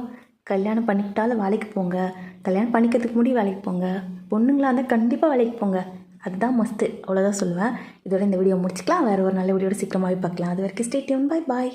கல்யாணம் பண்ணிக்கிட்டாலும் வேலைக்கு போங்க. கல்யாணம் பண்ணிக்கிறதுக்கு முன்னாடி வேலைக்கு போங்க. பொண்ணுங்களாக இருந்தால் கண்டிப்பாக வேலைக்கு போங்க, அதுதான் மஸ்ட்டு. அவ்வளோதான் சொல்லுவேன். இதோட இந்த வீடியோ முடிச்சுக்கலாம். வேறு ஒரு நல்ல வீடியோட சீக்கிரமாகவே பார்க்கலாம். அது வரைக்கும் ஸ்டே டியூன். Bye bye.